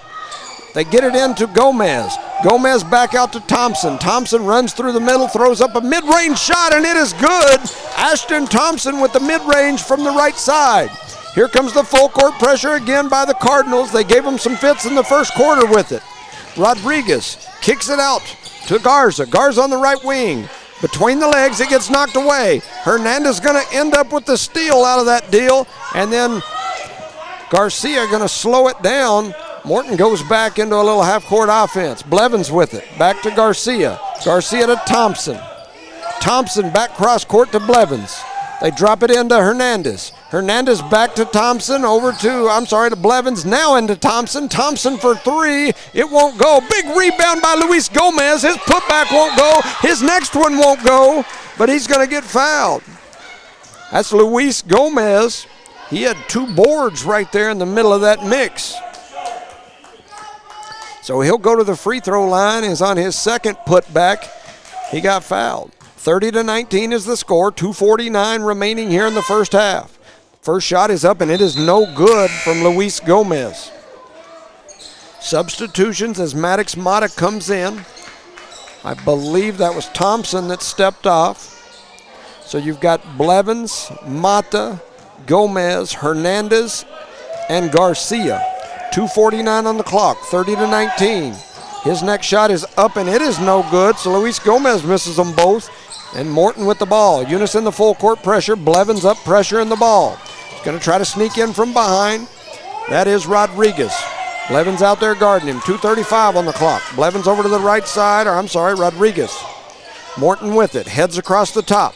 They get it into Gomez. Gomez back out to Thompson. Thompson runs through the middle, throws up a mid-range shot, and it is good. Ashton Thompson with the mid-range from the right side. Here comes the full court pressure again by the Cardinals. They gave them some fits in the first quarter with it. Rodriguez kicks it out to Garza. Garza on the right wing. Between the legs, it gets knocked away. Hernandez going to end up with the steal out of that deal, and then Garcia going to slow it down. Morton goes back into a little half-court offense. Blevins with it. Back to Garcia. Garcia to Thompson. Thompson back cross-court to Blevins. They drop it into Hernandez. Hernandez back to Thompson, to Blevins, now into Thompson. Thompson for three. It won't go. Big rebound by Luis Gomez. His putback won't go. His next one won't go, but he's going to get fouled. That's Luis Gomez. He had two boards right there in the middle of that mix. So he'll go to the free throw line. Is on his second putback. He got fouled. 30-19 is the score. 2:49 remaining here in the first half. First shot is up, and it is no good from Luis Gomez. Substitutions as Maddox Mata comes in. I believe that was Thompson that stepped off. So you've got Blevins, Mata, Gomez, Hernandez, and Garcia. 2:49 on the clock, 30-19. His next shot is up, and it is no good, so Luis Gomez misses them both. And Morton with the ball. Eunice in the full court pressure. Blevins up, pressure in the ball. He's going to try to sneak in from behind. That is Rodriguez. Blevins out there guarding him. 2:35 on the clock. Blevins over to the right side, Rodriguez. Morton with it. Heads across the top.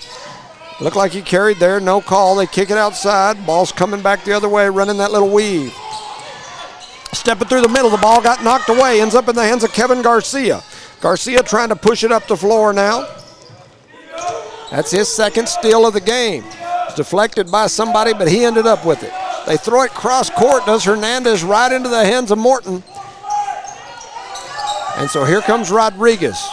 Looked like he carried there. No call. They kick it outside. Ball's coming back the other way, running that little weave. Stepping through the middle. The ball got knocked away. Ends up in the hands of Kevin Garcia. Garcia trying to push it up the floor now. That's his second steal of the game. It's deflected by somebody, but he ended up with it. They throw it cross court. Does Hernandez right into the hands of Morton. And so here comes Rodriguez.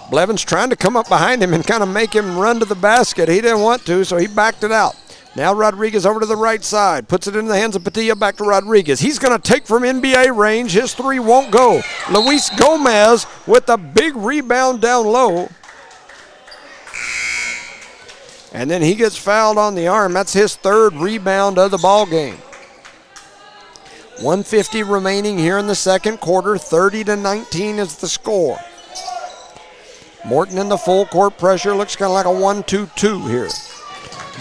Blevins trying to come up behind him and kind of make him run to the basket. He didn't want to, so he backed it out. Now Rodriguez over to the right side. Puts it into the hands of Padilla, back to Rodriguez. He's going to take from NBA range. His three won't go. Luis Gomez with a big rebound down low. And then he gets fouled on the arm. That's his third rebound of the ball game. 1:50 remaining here in the second quarter. 30-19 is the score. Morton in the full court pressure. Looks kind of like a 1-2-2 here.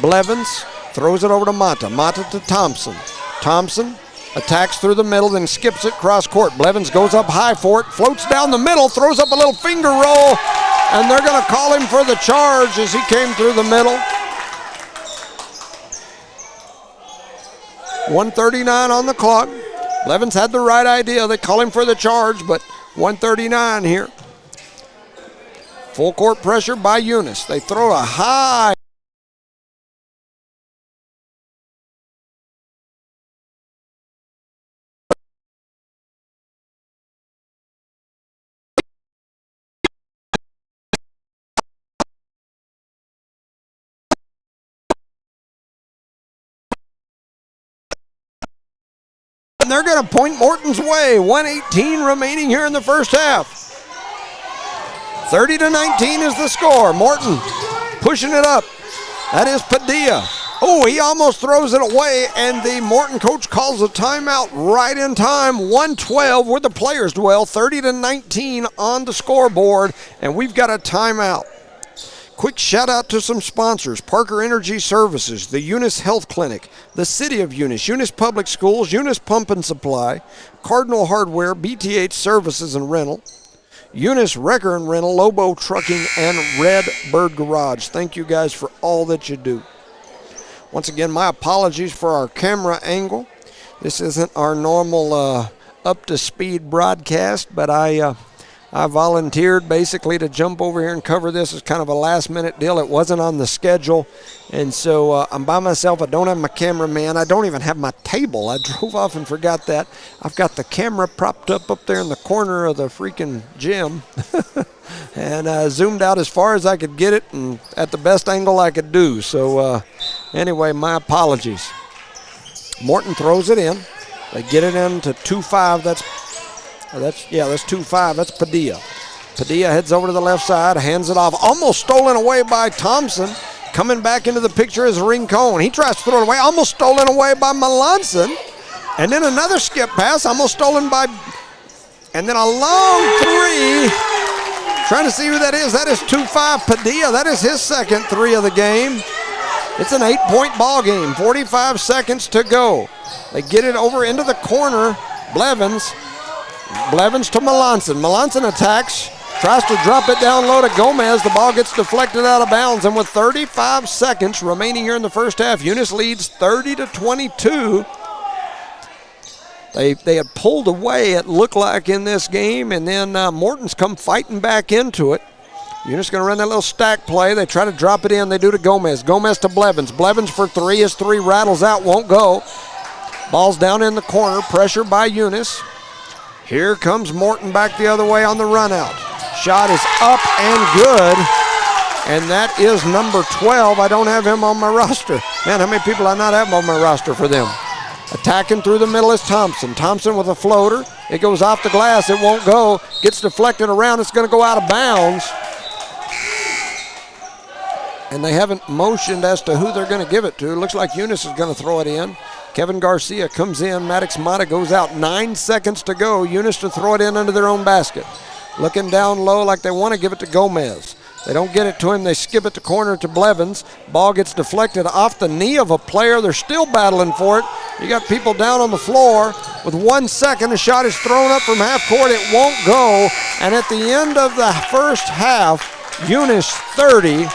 Blevins throws it over to Mata. Mata to Thompson. Thompson attacks through the middle, then skips it cross court. Blevins goes up high for it, floats down the middle, throws up a little finger roll, and they're going to call him for the charge as he came through the middle. 1:39 on the clock. Blevins had the right idea. They call him for the charge, but 1:39 here. Full court pressure by Eunice. They throw a high. And they're going to point Morton's way. 1:18 remaining here in the first half. 30-19 is the score. Morton pushing it up. That is Padilla. Oh, he almost throws it away, and the Morton coach calls a timeout right in time. 1:12 where the players dwell. 30-19 on the scoreboard, and we've got a timeout. Quick shout out to some sponsors: Parker Energy Services, the Eunice Health Clinic, the City of Eunice, Eunice Public Schools, Eunice Pump and Supply, Cardinal Hardware, BTH Services and Rental, Eunice Wrecker and Rental, Lobo Trucking, and Red Bird Garage. Thank you guys for all that you do. Once again, my apologies for our camera angle. This isn't our normal up-to-speed broadcast, but I volunteered basically to jump over here and cover this as kind of a last-minute deal. It wasn't on the schedule, and so I'm by myself. I don't have my cameraman. I don't even have my table. I drove off and forgot that. I've got the camera propped up there in the corner of the freaking gym and I zoomed out as far as I could get it and at the best angle I could do. So anyway, my apologies. Morton throws it in. They get it into 2-5. That's 2-5. That's Padilla. Padilla heads over to the left side, hands it off. Almost stolen away by Thompson. Coming back into the picture is Rincon. He tries to throw it away. Almost stolen away by Melanson. And then another skip pass. Almost stolen by... And then a long three. Trying to see who that is. That is 2-5 Padilla. That is his second three of the game. It's an 8-point ball game. 45 seconds to go. They get it over into the corner. Blevins to Melanson. Melanson attacks, tries to drop it down low to Gomez. The ball gets deflected out of bounds, and with 35 seconds remaining here in the first half, Eunice leads 30-22. They had pulled away, it looked like, in this game, and then Morton's come fighting back into it. Eunice going to run that little stack play. They try to drop it in. They do to Gomez. Gomez to Blevins. Blevins for three. His three rattles out, won't go. Ball's down in the corner. Pressure by Eunice. Here comes Morton back the other way on the run out. Shot is up and good. And that is number 12. I don't have him on my roster. Man, how many people I not have on my roster for them? Attacking through the middle is Thompson. Thompson with a floater. It goes off the glass. It won't go. Gets deflected around. It's going to go out of bounds. And they haven't motioned as to who they're going to give it to. It looks like Eunice is going to throw it in. Kevin Garcia comes in. Maddox Mata goes out. 9 seconds to go. Eunice to throw it in under their own basket. Looking down low like they want to give it to Gomez. They don't get it to him. They skip it to corner to Blevins. Ball gets deflected off the knee of a player. They're still battling for it. You got people down on the floor. With 1 second, a shot is thrown up from half court. It won't go. And at the end of the first half, Eunice 30,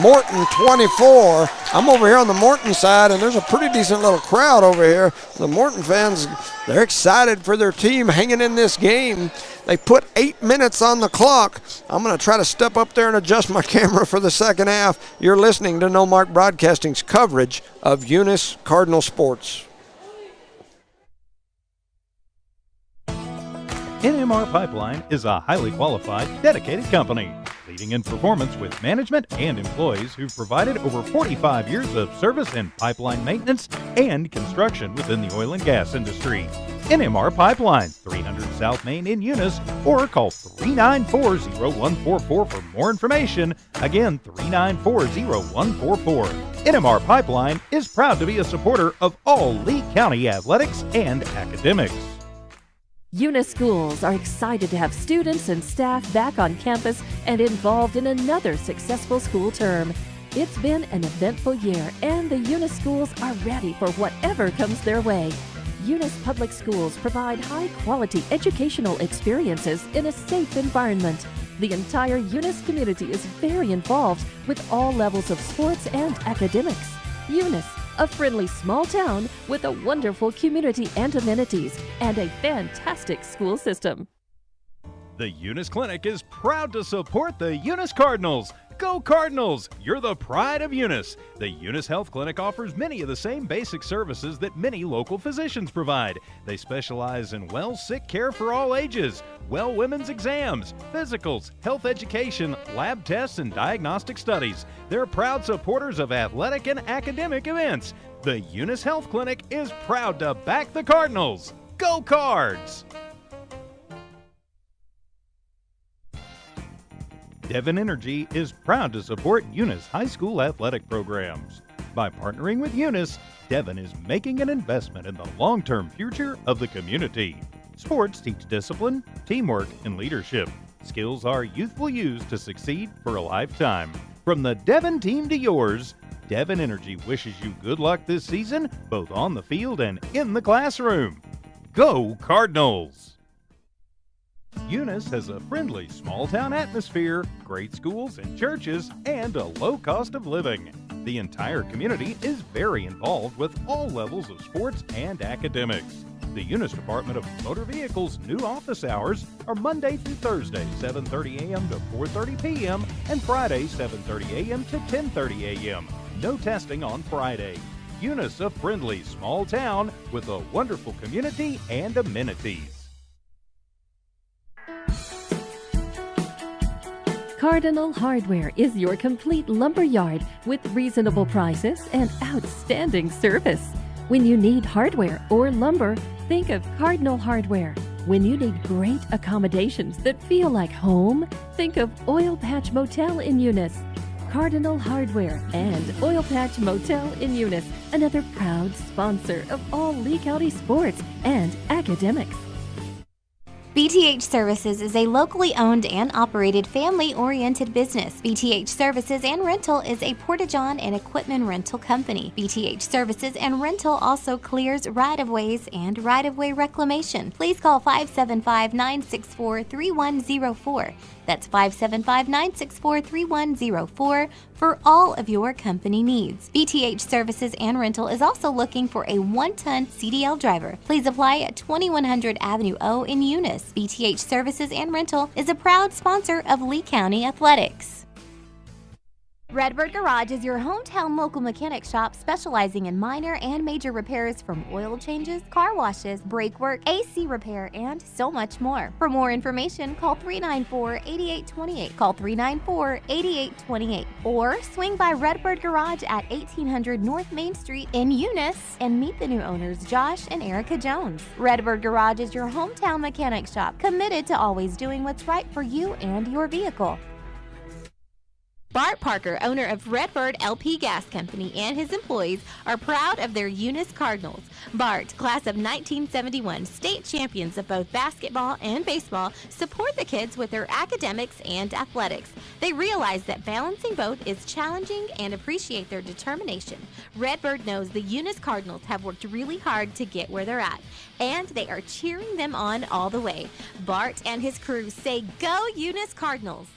Morton 24. I'm over here on the Morton side, and there's a pretty decent little crowd over here. The Morton fans, they're excited for their team hanging in this game. They put 8 minutes on the clock. I'm going to try to step up there and adjust my camera for the second half. You're listening to No Mark Broadcasting's coverage of Eunice Cardinal sports. NMR Pipeline is a highly qualified, dedicated company, leading in performance with management and employees who've provided over 45 years of service in pipeline maintenance and construction within the oil and gas industry. NMR Pipeline, 300 South Main in Eunice, or call 394-0144 for more information. Again, 394-0144. NMR Pipeline is proud to be a supporter of all Lee County athletics and academics. Eunice schools are excited to have students and staff back on campus and involved in another successful school term. It's been an eventful year, and the Eunice schools are ready for whatever comes their way. Eunice Public Schools provide high-quality educational experiences in a safe environment. The entire Eunice community is very involved with all levels of sports and academics. Eunice, a friendly small town with a wonderful community and amenities, and a fantastic school system. The Eunice Clinic is proud to support the Eunice Cardinals. Go Cardinals! You're the pride of Eunice. The Eunice Health Clinic offers many of the same basic services that many local physicians provide. They specialize in sick care for all ages, women's exams, physicals, health education, lab tests, and diagnostic studies. They're proud supporters of athletic and academic events. The Eunice Health Clinic is proud to back the Cardinals. Go Cards! Devon Energy is proud to support Eunice High School athletic programs. By partnering with Eunice, Devon is making an investment in the long-term future of the community. Sports teach discipline, teamwork, and leadership. Skills our youth will use to succeed for a lifetime. From the Devon team to yours, Devon Energy wishes you good luck this season, both on the field and in the classroom. Go Cardinals! Eunice has a friendly small-town atmosphere, great schools and churches, and a low cost of living. The entire community is very involved with all levels of sports and academics. The Eunice Department of Motor Vehicles' new office hours are Monday through Thursday, 7:30 a.m. to 4:30 p.m., and Friday, 7:30 a.m. to 10:30 a.m. No testing on Friday. Eunice, a friendly small town with a wonderful community and amenities. Cardinal Hardware is your complete lumber yard with reasonable prices and outstanding service. When you need hardware or lumber, think of Cardinal Hardware. When you need great accommodations that feel like home, think of Oil Patch Motel in Eunice. Cardinal Hardware and Oil Patch Motel in Eunice, another proud sponsor of all Lee County sports and academics. BTH Services is a locally owned and operated family-oriented business. BTH Services and Rental is a Porta-John and equipment rental company. BTH Services and Rental also clears right-of-ways and right-of-way reclamation. Please call 575-964-3104. That's 575-964-3104 for all of your company needs. BTH Services and Rental is also looking for a 1-ton CDL driver. Please apply at 2100 Avenue O in Eunice. BTH Services and Rental is a proud sponsor of Lee County Athletics. Redbird Garage is your hometown local mechanic shop specializing in minor and major repairs from oil changes, car washes, brake work, AC repair, and so much more. For more information, call 394-8828. Call 394-8828. Or swing by Redbird Garage at 1800 North Main Street in Eunice and meet the new owners, Josh and Erica Jones. Redbird Garage is your hometown mechanic shop, committed to always doing what's right for you and your vehicle. Bart Parker, owner of Redbird LP Gas Company, and his employees are proud of their Eunice Cardinals. Bart, class of 1971, state champions of both basketball and baseball, support the kids with their academics and athletics. They realize that balancing both is challenging and appreciate their determination. Redbird knows the Eunice Cardinals have worked really hard to get where they're at, and they are cheering them on all the way. Bart and his crew say, "Go Eunice Cardinals!"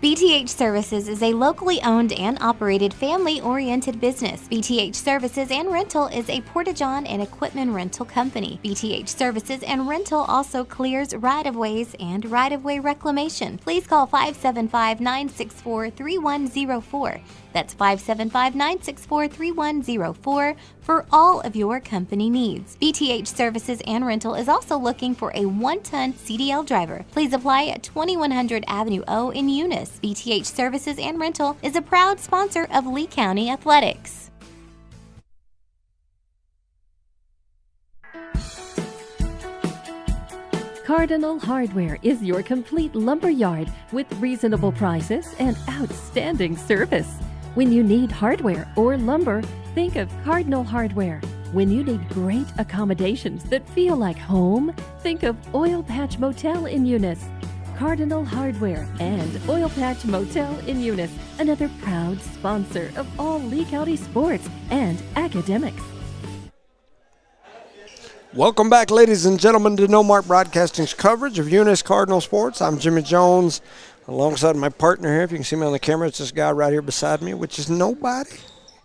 BTH Services is a locally owned and operated family-oriented business. BTH Services and Rental is a Porta-John and equipment rental company. BTH Services and Rental also clears right-of-ways and right-of-way reclamation. Please call 575-964-3104. That's 575-964-3104 for all of your company needs. BTH Services and Rental is also looking for a 1-ton CDL driver. Please apply at 2100 Avenue O in Eunice. BTH Services and Rental is a proud sponsor of Lee County Athletics. Cardinal Hardware is your complete lumber yard with reasonable prices and outstanding service. When you need hardware or lumber, think of Cardinal Hardware. When you need great accommodations that feel like home, think of Oil Patch Motel in Eunice. Cardinal Hardware and Oil Patch Motel in Eunice, another proud sponsor of all Lee County sports and academics. Welcome back, ladies and gentlemen, to No Mark Broadcasting's coverage of Eunice Cardinal sports. I'm Jimmy Jones, alongside my partner here. If you can see me on the camera, it's this guy right here beside me, which is nobody.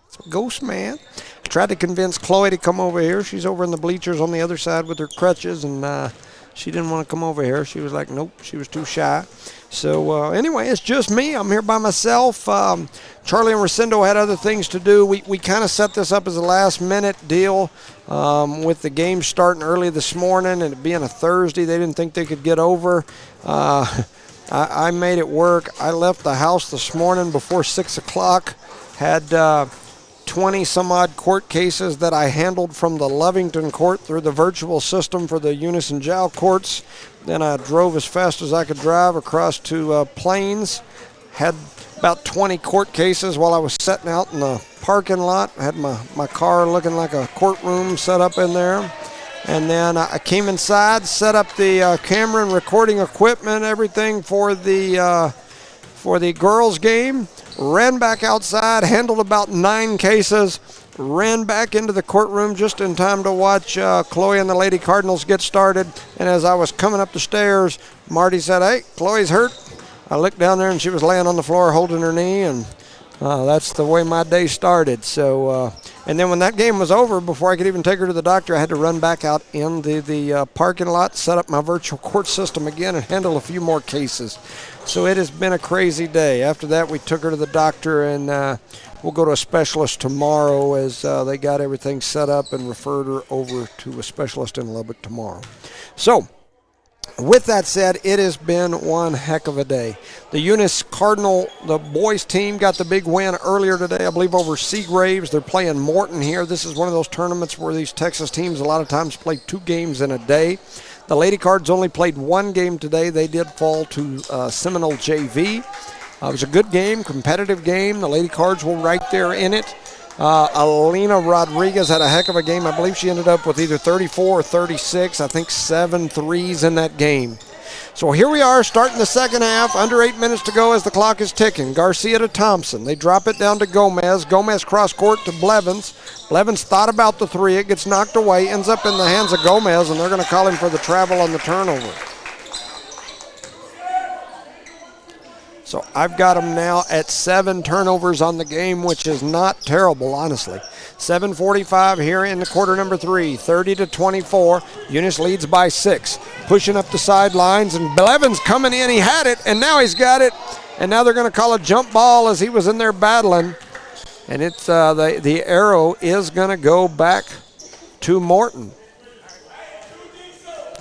It's a ghost man. I tried to convince Chloe to come over here. She's over in the bleachers on the other side with her crutches, and she didn't want to come over here. She was like, nope, she was too shy. So anyway, it's just me. I'm here by myself. Charlie and Rosendo had other things to do. We kind of set this up as a last-minute deal with the game starting early this morning and it being a Thursday. They didn't think they could get over. I made it work. I left the house this morning before 6 o'clock, had 20-some-odd court cases that I handled from the Lovington court through the virtual system for the Eunice and Jowl courts. Then I drove as fast as I could drive across to Plains, had about 20 court cases while I was sitting out in the parking lot. I had my car looking like a courtroom set up in there. And then I came inside, set up the camera and recording equipment, everything for the girls' game. Ran back outside, handled about 9 cases, ran back into the courtroom just in time to watch Chloe and the Lady Cardinals get started. And as I was coming up the stairs, Marty said, "Hey, Chloe's hurt." I looked down there and she was laying on the floor holding her knee, and that's the way my day started. So, and then when that game was over, before I could even take her to the doctor, I had to run back out in the parking lot, set up my virtual court system again, and handle a few more cases. So it has been a crazy day. After that, we took her to the doctor, and we'll go to a specialist tomorrow as they got everything set up and referred her over to a specialist in Lubbock tomorrow. So, with that said, it has been one heck of a day. The Eunice Cardinal, the boys team, got the big win earlier today, I believe, over Seagraves. They're playing Morton here. This is one of those tournaments where these Texas teams a lot of times play 2 games in a day. The Lady Cards only played 1 game today. They did fall to Seminole JV. It was a good game, competitive game. The Lady Cards were right there in it. Alina Rodriguez had a heck of a game. I believe she ended up with either 34 or 36. I think 7 threes in that game. So here we are starting the second half. Under 8 minutes to go as the clock is ticking. Garcia to Thompson. They drop it down to Gomez. Gomez cross court to Blevins. Blevins thought about the 3. It gets knocked away. Ends up in the hands of Gomez, and they're going to call him for the travel on the turnover. So I've got them now at 7 turnovers on the game, which is not terrible, honestly. 7:45 here in the quarter number 3, 30-24. Eunice leads by 6. Pushing up the sidelines, and Blevins coming in. He had it, and now he's got it. And now they're going to call a jump ball as he was in there battling. And it's the arrow is going to go back to Morton.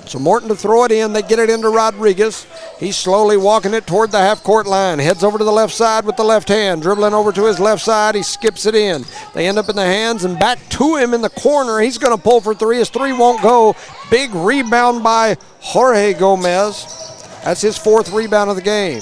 So Morton to throw it in. They get it into Rodriguez. He's slowly walking it toward the half-court line. Heads over to the left side with the left hand. Dribbling over to his left side. He skips it in. They end up in the hands and back to him in the corner. He's going to pull for 3. His 3 won't go. Big rebound by Jorge Gomez. That's his 4th rebound of the game.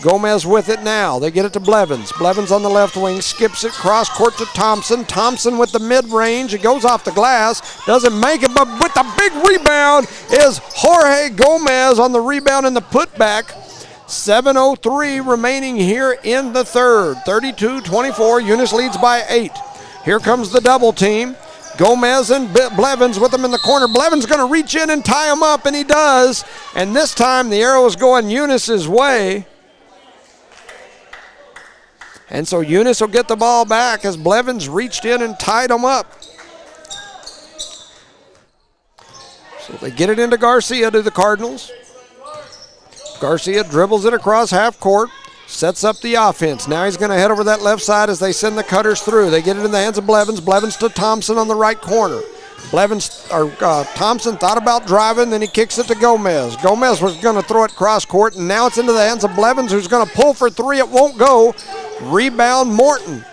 Gomez with it now. They get it to Blevins. Blevins on the left wing, skips it, cross court to Thompson. Thompson with the mid-range. It goes off the glass. Doesn't make it, but with the big rebound is Jorge Gomez on the rebound and the putback. 7:03 remaining here in the third. 32-24. Eunice leads by 8. Here comes the double team. Gomez and Blevins with them in the corner. Blevins going to reach in and tie him up, and he does. And this time the arrow is going Eunice's way. And so Eunice will get the ball back as Blevins reached in and tied him up. So they get it into Garcia to the Cardinals. Garcia dribbles it across half court, sets up the offense. Now he's going to head over that left side as they send the cutters through. They get it in the hands of Blevins. Blevins to Thompson on the right corner. Thompson thought about driving, then he kicks it to Gomez. Gomez was going to throw it cross court, and now it's into the hands of Blevins, who's going to pull for 3. It won't go. Rebound Morton.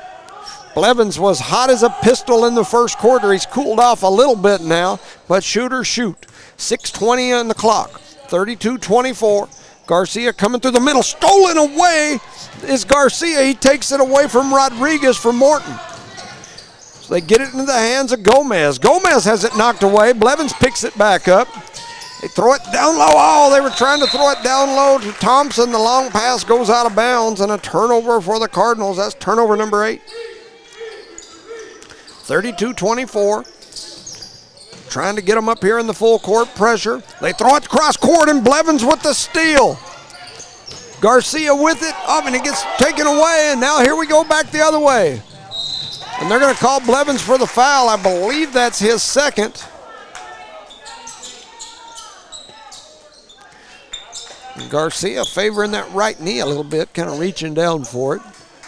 Blevins was hot as a pistol in the first quarter. He's cooled off a little bit now, but shoot. 6:20 on the clock. 32-24. Garcia coming through the middle. Stolen away is Garcia. He takes it away from Rodriguez for Morton. So they get it into the hands of Gomez. Gomez has it knocked away. Blevins picks it back up. They throw it down low. Oh, they were trying to throw it down low to Thompson. The long pass goes out of bounds, and a turnover for the Cardinals. That's turnover number 8. 32-24. Trying to get them up here in the full court pressure. They throw it cross court, and Blevins with the steal. Garcia with it. Oh, and it gets taken away, and now here we go back the other way. And they're going to call Blevins for the foul. I believe that's his 2nd. And Garcia favoring that right knee a little bit, kind of reaching down for it.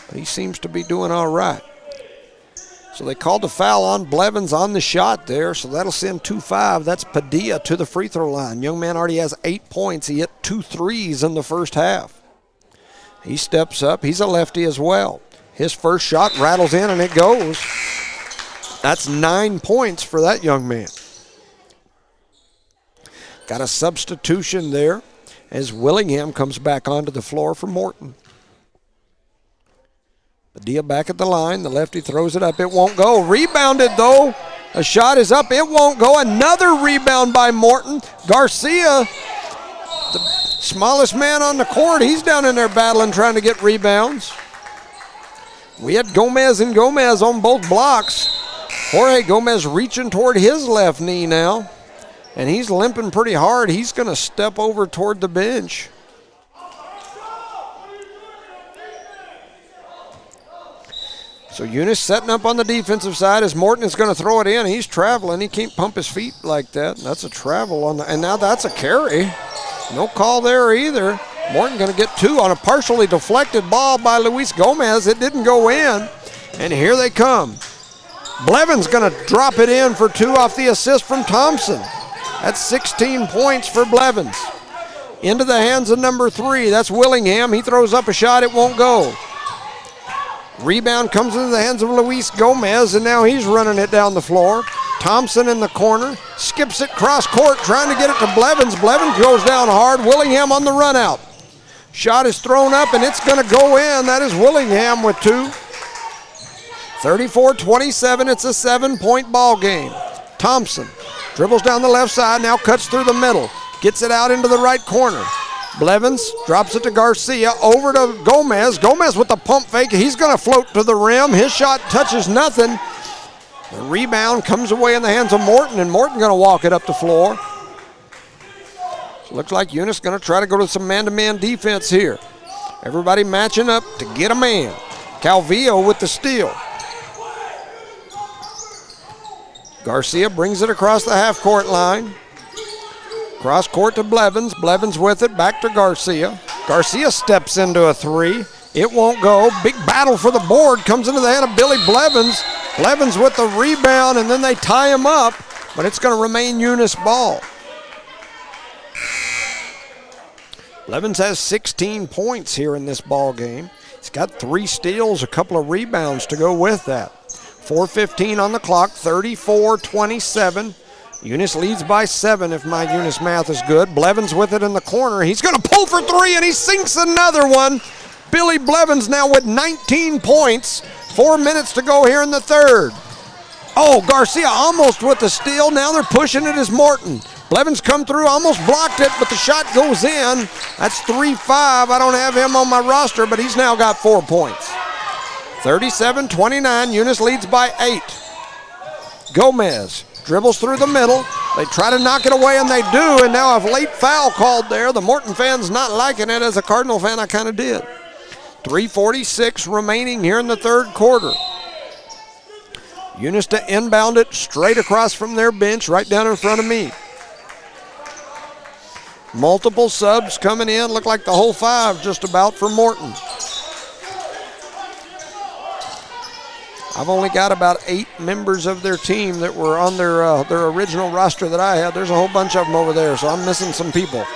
But he seems to be doing all right. So they called the foul on Blevins on the shot there, so that'll send 2-5. That's Padilla to the free throw line. Young man already has 8 points. He hit 2 threes in the first half. He steps up. He's a lefty as well. His first shot rattles in, and it goes. That's 9 points for that young man. Got a substitution there as Willingham comes back onto the floor for Morton. Padilla back at the line. The lefty throws it up. It won't go. Rebounded, though. A shot is up. It won't go. Another rebound by Morton. Garcia, the smallest man on the court, he's down in there battling, trying to get rebounds. We had Gomez and Gomez on both blocks. Jorge Gomez reaching toward his left knee now, and he's limping pretty hard. He's going to step over toward the bench. So Eunice setting up on the defensive side as Morton is going to throw it in. He's traveling. He can't pump his feet like that. That's a travel on the, and now that's a carry. No call there either. Morton going to get 2 on a partially deflected ball by Luis Gomez. It didn't go in, and here they come. Blevins going to drop it in for 2 off the assist from Thompson. That's 16 points for Blevins. Into the hands of number 3. That's Willingham. He throws up a shot. It won't go. Rebound comes into the hands of Luis Gomez, and now he's running it down the floor. Thompson in the corner, skips it cross court, trying to get it to Blevins. Blevins goes down hard. Willingham on the run out. Shot is thrown up, and it's going to go in. That is Willingham with 2. 34-27. It's a 7-point ball game. Thompson dribbles down the left side, now cuts through the middle. Gets it out into the right corner. Blevins drops it to Garcia, over to Gomez. Gomez with the pump fake. He's going to float to the rim. His shot touches nothing. The rebound comes away in the hands of Morton, and Morton going to walk it up the floor. So looks like Eunice going to try to go to some man-to-man defense here. Everybody matching up to get a man. Calvillo with the steal. Garcia brings it across the half-court line. Cross court to Blevins. Blevins with it, back to Garcia. Garcia steps into a three. It won't go. Big battle for the board. Comes into the hand of Billy Blevins. Blevins with the rebound, and then they tie him up, but it's going to remain Eunice ball. Blevins has 16 points here in this ball game. He's got 3 steals, a couple of rebounds to go with that. 4:15 on the clock, 34-27. Eunice leads by 7 if my Eunice math is good. Blevins with it in the corner. He's going to pull for 3, and he sinks another one. Billy Blevins now with 19 points. 4 minutes to go here in the third. Oh, Garcia almost with the steal. Now they're pushing it as Morton. Blevins come through, almost blocked it, but the shot goes in. That's 3-5. I don't have him on my roster, but he's now got 4 points. 37-29. Eunice leads by 8. Gomez dribbles through the middle. They try to knock it away, and they do, and now a late foul called there. The Morton fan's not liking it. As a Cardinal fan, I kind of did. 3:46 remaining here in the third quarter. Eunice to inbound it straight across from their bench, right down in front of me. Multiple subs coming in. Look like the whole 5 just about for Morton. I've only got about 8 members of their team that were on their original roster that I had. There's a whole bunch of them over there, so I'm missing some people.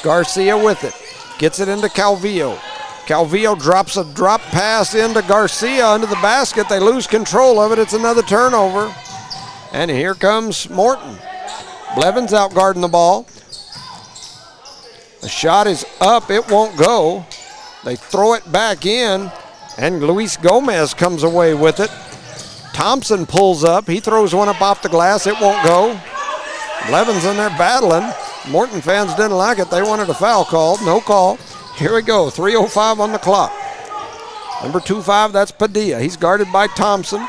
Garcia with it. Gets it into Calvillo. Calvillo drops a drop pass into Garcia under the basket. They lose control of it. It's another turnover. And here comes Morton. Blevins out guarding the ball. The shot is up. It won't go. They throw it back in, and Luis Gomez comes away with it. Thompson pulls up. He throws one up off the glass. It won't go. Blevins in there battling. Morton fans didn't like it. They wanted a foul called. No call. Here we go. 3:05 on the clock. Number 25, that's Padilla. He's guarded by Thompson.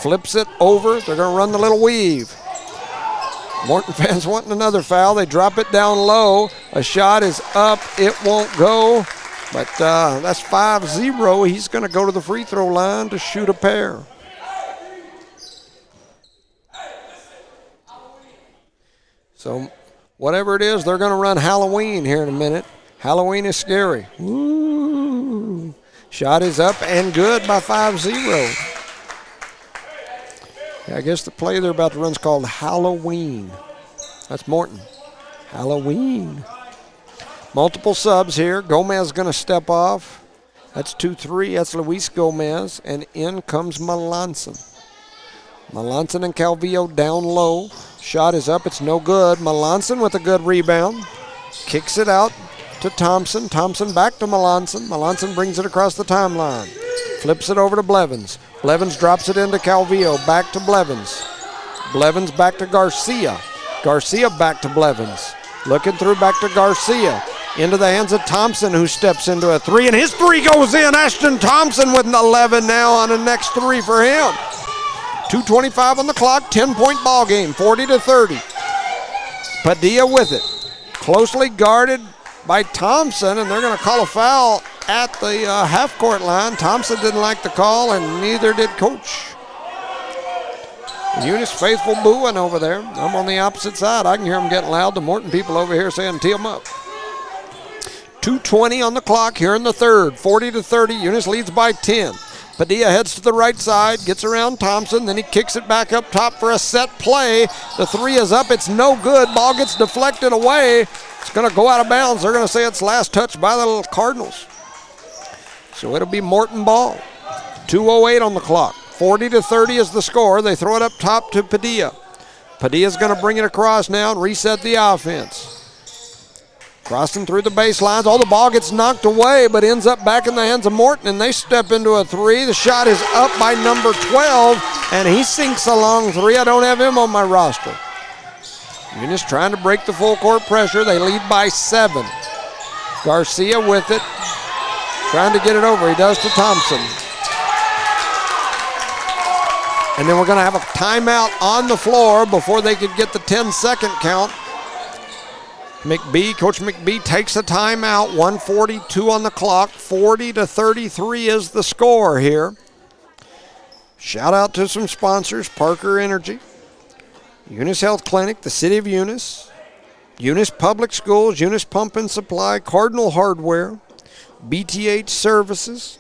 Flips it over. They're going to run the little weave. Morton fans wanting another foul. They drop it down low. A shot is up. It won't go. But that's 5-0. He's going to go to the free throw line to shoot a pair. So whatever it is, they're going to run Halloween here in a minute. Halloween is scary. Woo. Shot is up and good by 5-0. Yeah, I guess the play they're about to run is called Halloween. That's Morton. Halloween. Multiple subs here. Gomez going to step off. That's 2-3. That's Luis Gomez. And in comes Melanson. Melanson and Calvillo down low. Shot is up. It's no good. Melanson with a good rebound. Kicks it out to Thompson. Thompson back to Melanson. Melanson brings it across the timeline. Flips it over to Blevins. Blevins drops it into Calvillo. Back to Blevins. Blevins back to Garcia. Garcia back to Blevins. Looking through back to Garcia. Into the hands of Thompson, who steps into a 3, and his 3 goes in. Ashton Thompson with an 11 now on the next 3 for him. 2:25 on the clock, 10-point ball game, 40-30. Padilla with it. Closely guarded by Thompson, and they're going to call a foul at the half-court line. Thompson didn't like the call, and neither did Coach. Eunice faithful booing over there. I'm on the opposite side. I can hear them getting loud. The Morton people over here saying, tee them up. 2:20 on the clock here in the third. 40-30. Eunice leads by 10. Padilla heads to the right side, gets around Thompson, then he kicks it back up top for a set play. The 3 is up. It's no good. Ball gets deflected away. It's going to go out of bounds. They're going to say it's last touch by the Cardinals. So it'll be Morton ball. 2:08 on the clock. 40-30 is the score. They throw it up top to Padilla. Padilla's going to bring it across now and reset the offense. Crossing through the baselines. The ball gets knocked away, but ends up back in the hands of Morton, and they step into a 3. The shot is up by number 12, and he sinks a long 3. I don't have him on my roster. Eunice trying to break the full court pressure. They lead by 7. Garcia with it. Trying to get it over. He does to Thompson. And then we're going to have a timeout on the floor before they could get the 10-second count. Coach McBee takes a timeout, 1:42 on the clock, 40-33 is the score here. Shout out to some sponsors, Parker Energy, Eunice Health Clinic, the City of Eunice, Eunice Public Schools, Eunice Pump and Supply, Cardinal Hardware, BTH Services,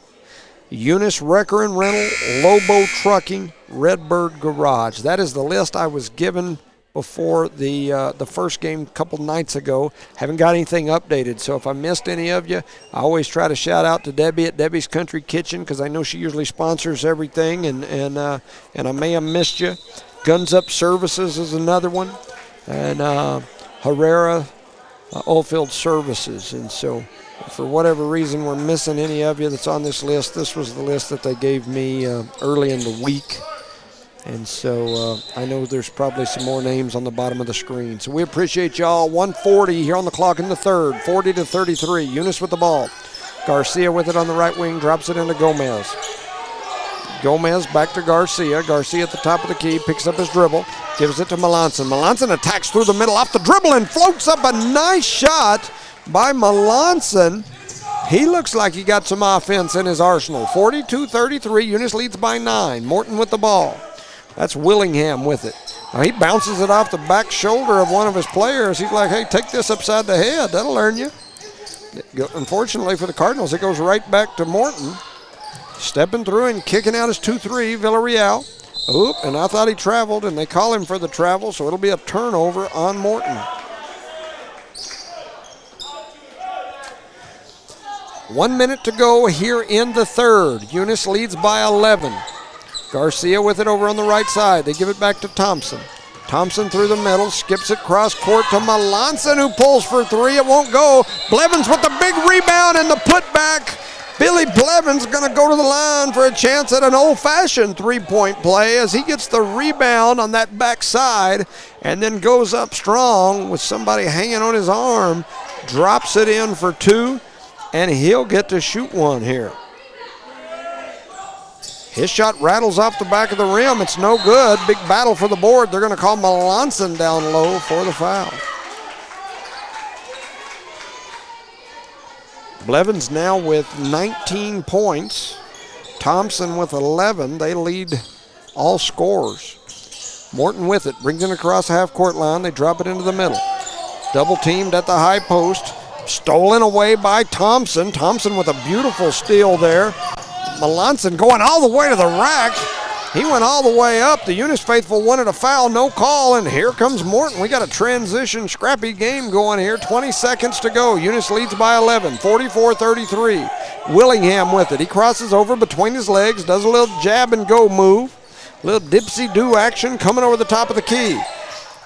Eunice Wrecker and Rental, Lobo Trucking, Redbird Garage. That is the list I was given before the first game a couple nights ago. Haven't got anything updated, so if I missed any of you, I always try to shout out to Debbie at Debbie's Country Kitchen because I know she usually sponsors everything, and I may have missed you. Guns Up Services is another one, and Herrera Oilfield Services. And so if for whatever reason we're missing any of you that's on this list, this was the list that they gave me early in the week. And so I know there's probably some more names on the bottom of the screen. So we appreciate y'all. 1:40 here on the clock in the third, 40-33. Eunice with the ball. Garcia with it on the right wing, drops it into Gomez. Gomez back to Garcia. Garcia at the top of the key, picks up his dribble, gives it to Melanson. Melanson attacks through the middle off the dribble and floats up a nice shot by Melanson. He looks like he got some offense in his arsenal. 42-33, Eunice leads by 9. Morton with the ball. That's Willingham with it. Now he bounces it off the back shoulder of one of his players. He's like, hey, take this upside the head. That'll learn you. Unfortunately for the Cardinals, it goes right back to Morton. Stepping through and kicking out his 2-3, Villarreal. Oop, and I thought he traveled, and they call him for the travel, so it'll be a turnover on Morton. 1 minute to go here in the third. Eunice leads by 11. Garcia with it over on the right side. They give it back to Thompson. Thompson through the middle, skips it cross court to Melanson, who pulls for three. It won't go. Blevins with the big rebound and the putback. Billy Blevins going to go to the line for a chance at an old-fashioned three-point play as he gets the rebound on that backside and then goes up strong with somebody hanging on his arm, drops it in for two, and he'll get to shoot one here. His shot rattles off the back of the rim. It's no good. Big battle for the board. They're going to call Melanson down low for the foul. Blevins now with 19 points. Thompson with 11. They lead all scorers. Morton with it. Brings it across the half-court line. They drop it into the middle. Double teamed at the high post. Stolen away by Thompson. Thompson with a beautiful steal there. Melanson going all the way to the rack. He went all the way up. The Eunice faithful wanted a foul, no call, and here comes Morton. We got a transition, scrappy game going here. 20 seconds to go. Eunice leads by 11, 44-33. Willingham with it. He crosses over between his legs, does a little jab and go move. Little dipsy-do action coming over the top of the key.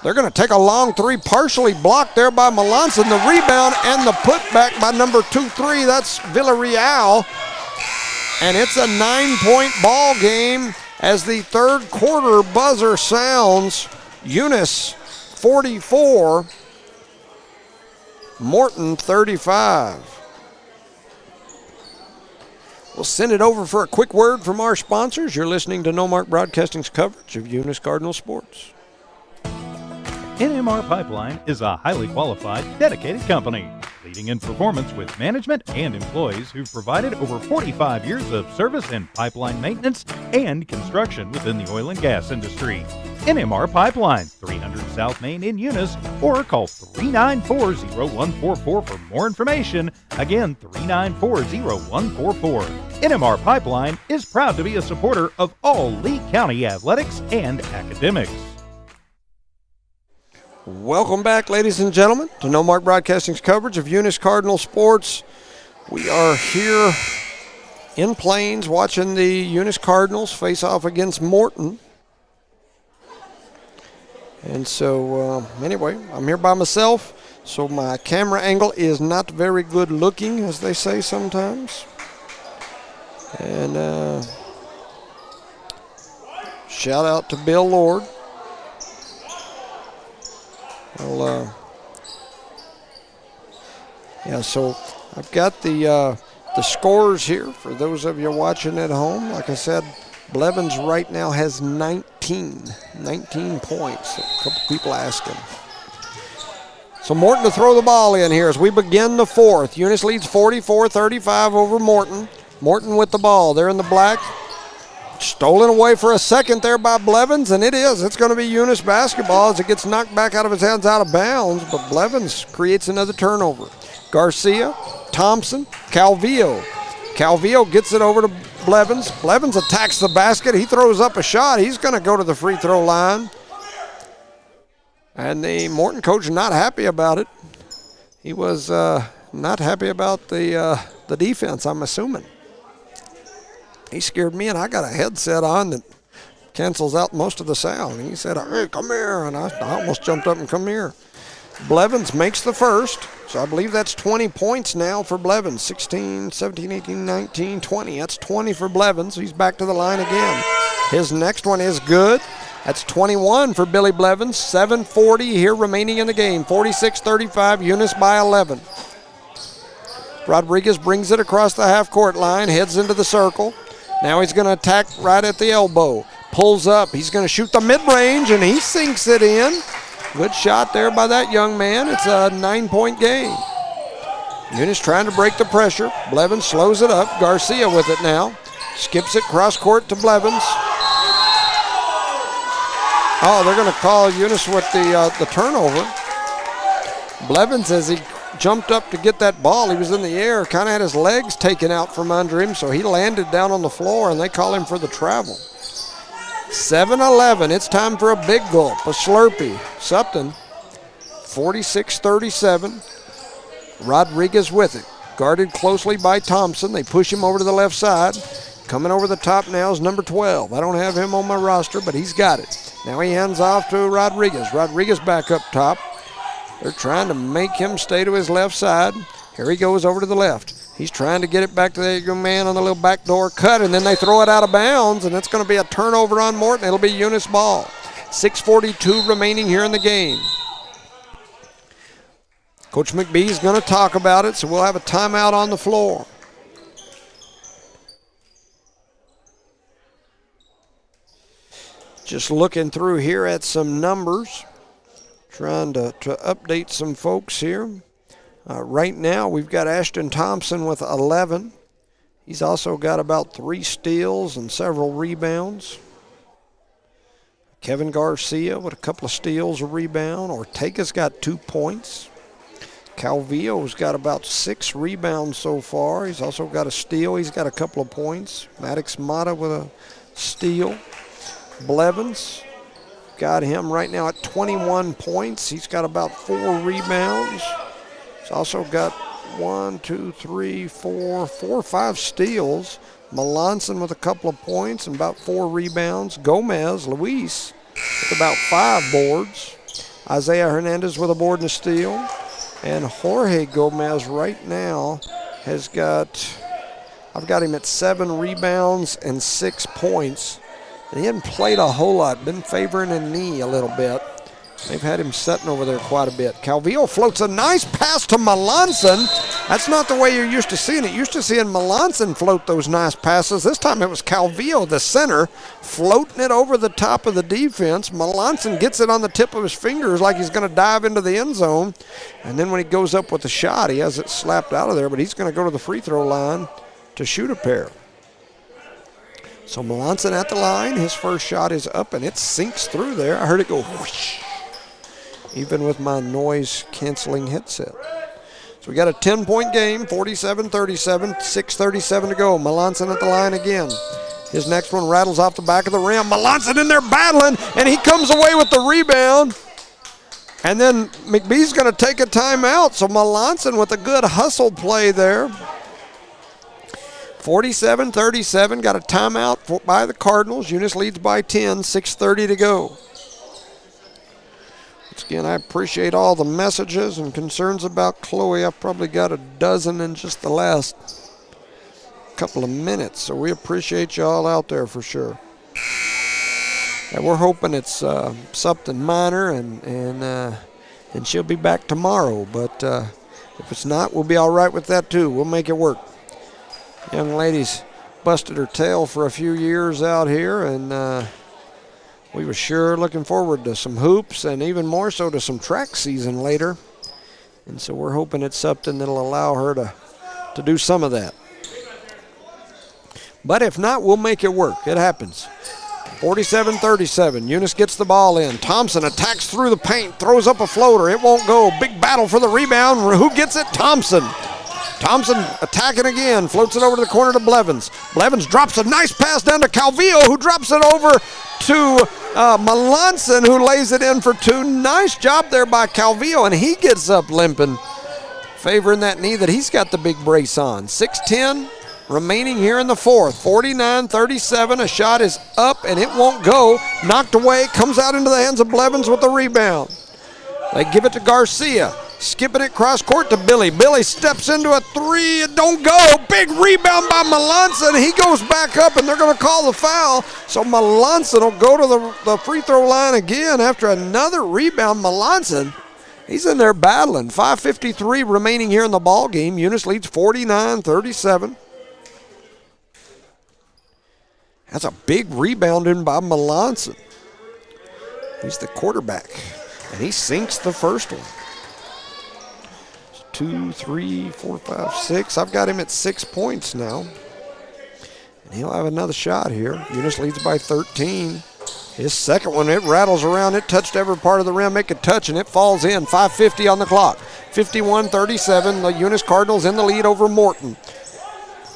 They're going to take a long three, partially blocked there by Melanson. The rebound and the putback by number 2-3. That's Villarreal. And it's a 9-point ball game as the third quarter buzzer sounds. Eunice 44, Morton 35. We'll send it over for a quick word from our sponsors. You're listening to No Mark Broadcasting's coverage of Eunice Cardinal sports. NMR Pipeline is a highly qualified, dedicated company, leading in performance with management and employees who've provided over 45 years of service in pipeline maintenance and construction within the oil and gas industry. NMR Pipeline, 300 South Main in Eunice, or call 394-0144 for more information. Again, 394-0144. NMR Pipeline is proud to be a supporter of all Lee County athletics and academics. Welcome back, ladies and gentlemen, to No Mark Broadcasting's coverage of Eunice Cardinal sports. We are here in Plains watching the Eunice Cardinals face off against Morton. And so, anyway, I'm here by myself, so my camera angle is not very good looking, as they say sometimes. And shout out to Bill Lord. Well, yeah, so I've got the scores here for those of you watching at home. Like I said, Blevins right now has 19 points. A couple people asking. So Morton to throw the ball in here as we begin the fourth. Eunice leads 44-35 over Morton. Morton with the ball. They're in the black. Stolen away for a second there by Blevins, and it is. It's going to be Eunice basketball as it gets knocked back out of his hands out of bounds, but Blevins creates another turnover. Garcia, Thompson, Calvillo. Calvillo gets it over to Blevins. Blevins attacks the basket. He throws up a shot. He's going to go to the free throw line. And the Morton coach not happy about it. He was not happy about the defense, I'm assuming. He scared me, and I got a headset on that cancels out most of the sound. He said, hey, come here, and I almost jumped up and come here. Blevins makes the first, so I believe that's 20 points now for Blevins. 16, 17, 18, 19, 20. That's 20 for Blevins. He's back to the line again. His next one is good. That's 21 for Billy Blevins. 7:40 here remaining in the game. 46-35, Eunice by 11. Rodriguez brings it across the half-court line, heads into the circle. Now he's going to attack right at the elbow. Pulls up. He's going to shoot the mid-range, and he sinks it in. Good shot there by that young man. It's a 9-point game. Eunice trying to break the pressure. Blevins slows it up. Garcia with it now. Skips it cross-court to Blevins. Oh, they're going to call Eunice with the turnover. Blevins, as he jumped up to get that ball, he was in the air, kind of had his legs taken out from under him, so he landed down on the floor, and they call him for the travel. 7-11, it's time for a big gulp, a Slurpee, something. 46-37, Rodriguez with it. Guarded closely by Thompson. They push him over to the left side. Coming over the top now is number 12. I don't have him on my roster, but he's got it. Now he hands off to Rodriguez. Rodriguez back up top. They're trying to make him stay to his left side. Here he goes over to the left. He's trying to get it back to the young man on the little backdoor cut, and then they throw it out of bounds, and it's going to be a turnover on Morton. It'll be Eunice ball. 6:42 remaining here in the game. Coach McBee is going to talk about it, so we'll have a timeout on the floor. Just looking through here at some numbers, trying to update some folks here. Right now, we've got Ashton Thompson with 11. He's also got about 3 steals and several rebounds. Kevin Garcia with a couple of steals, a rebound. Ortega's got 2 points. Calvillo's got about 6 rebounds so far. He's also got a steal. He's got a couple of points. Maddox Mata with a steal. Blevins got him right now at 21 points. He's got about 4 rebounds. He's also got 4 or 5 steals. Melanson with a couple of points and about 4 rebounds. Gomez, Luis, with about 5 boards. Isaiah Hernandez with a board and a steal. And Jorge Gomez right now has got, I've got him at 7 rebounds and 6 points. And he hadn't played a whole lot, been favoring a knee a little bit. They've had him sitting over there quite a bit. Calvillo floats a nice pass to Melanson. That's not the way you're used to seeing it. You're used to seeing Melanson float those nice passes. This time it was Calvillo, the center, floating it over the top of the defense. Melanson gets it on the tip of his fingers like he's going to dive into the end zone. And then when he goes up with the shot, he has it slapped out of there, but he's going to go to the free throw line to shoot a pair. So Melanson at the line. His first shot is up, and it sinks through there. I heard it go whoosh, even with my noise-canceling headset. So we got a 10-point game, 47-37, 6:37 to go. Melanson at the line again. His next one rattles off the back of the rim. Melanson in there battling, and he comes away with the rebound. And then McBee's going to take a timeout, so Melanson with a good hustle play there. 47-37, got a timeout by the Cardinals. Eunice leads by 10, 6:30 to go. Once again, I appreciate all the messages and concerns about Chloe. I've probably got a dozen in just the last couple of minutes, so we appreciate you all out there for sure. And we're hoping it's something minor, and she'll be back tomorrow. But if it's not, we'll be all right with that too. We'll make it work. Young lady's busted her tail for a few years out here, and we were sure looking forward to some hoops and even more so to some track season later. And so we're hoping it's something that'll allow her to do some of that. But if not, we'll make it work. It happens. 47-37. Eunice gets the ball in. Thompson attacks through the paint, throws up a floater. It won't go. Big battle for the rebound. Who gets it? Thompson. Thompson attacking again. Floats it over to the corner to Blevins. Blevins drops a nice pass down to Calvillo, who drops it over to Melanson, who lays it in for two. Nice job there by Calvillo, and he gets up limping, favoring that knee that he's got the big brace on. 6:10 remaining here in the fourth. 49-37. A shot is up, and it won't go. Knocked away. Comes out into the hands of Blevins with the rebound. They give it to Garcia. Skipping it cross court to Billy. Billy steps into a three. It don't go. Big rebound by Melanson. He goes back up, and they're going to call the foul. So Melanson will go to the free throw line again after another rebound. Melanson, he's in there battling. 5:53 remaining here in the ball game. Eunice leads 49-37. That's a big rebounding by Melanson. He's the quarterback, and he sinks the first one. 2, 3, 4, 5, 6. I've got him at 6 points now. And he'll have another shot here. Eunice leads by 13. His second one, it rattles around. It touched every part of the rim it could touch, and it falls in. 5:50 on the clock. 51-37. The Eunice Cardinals in the lead over Morton.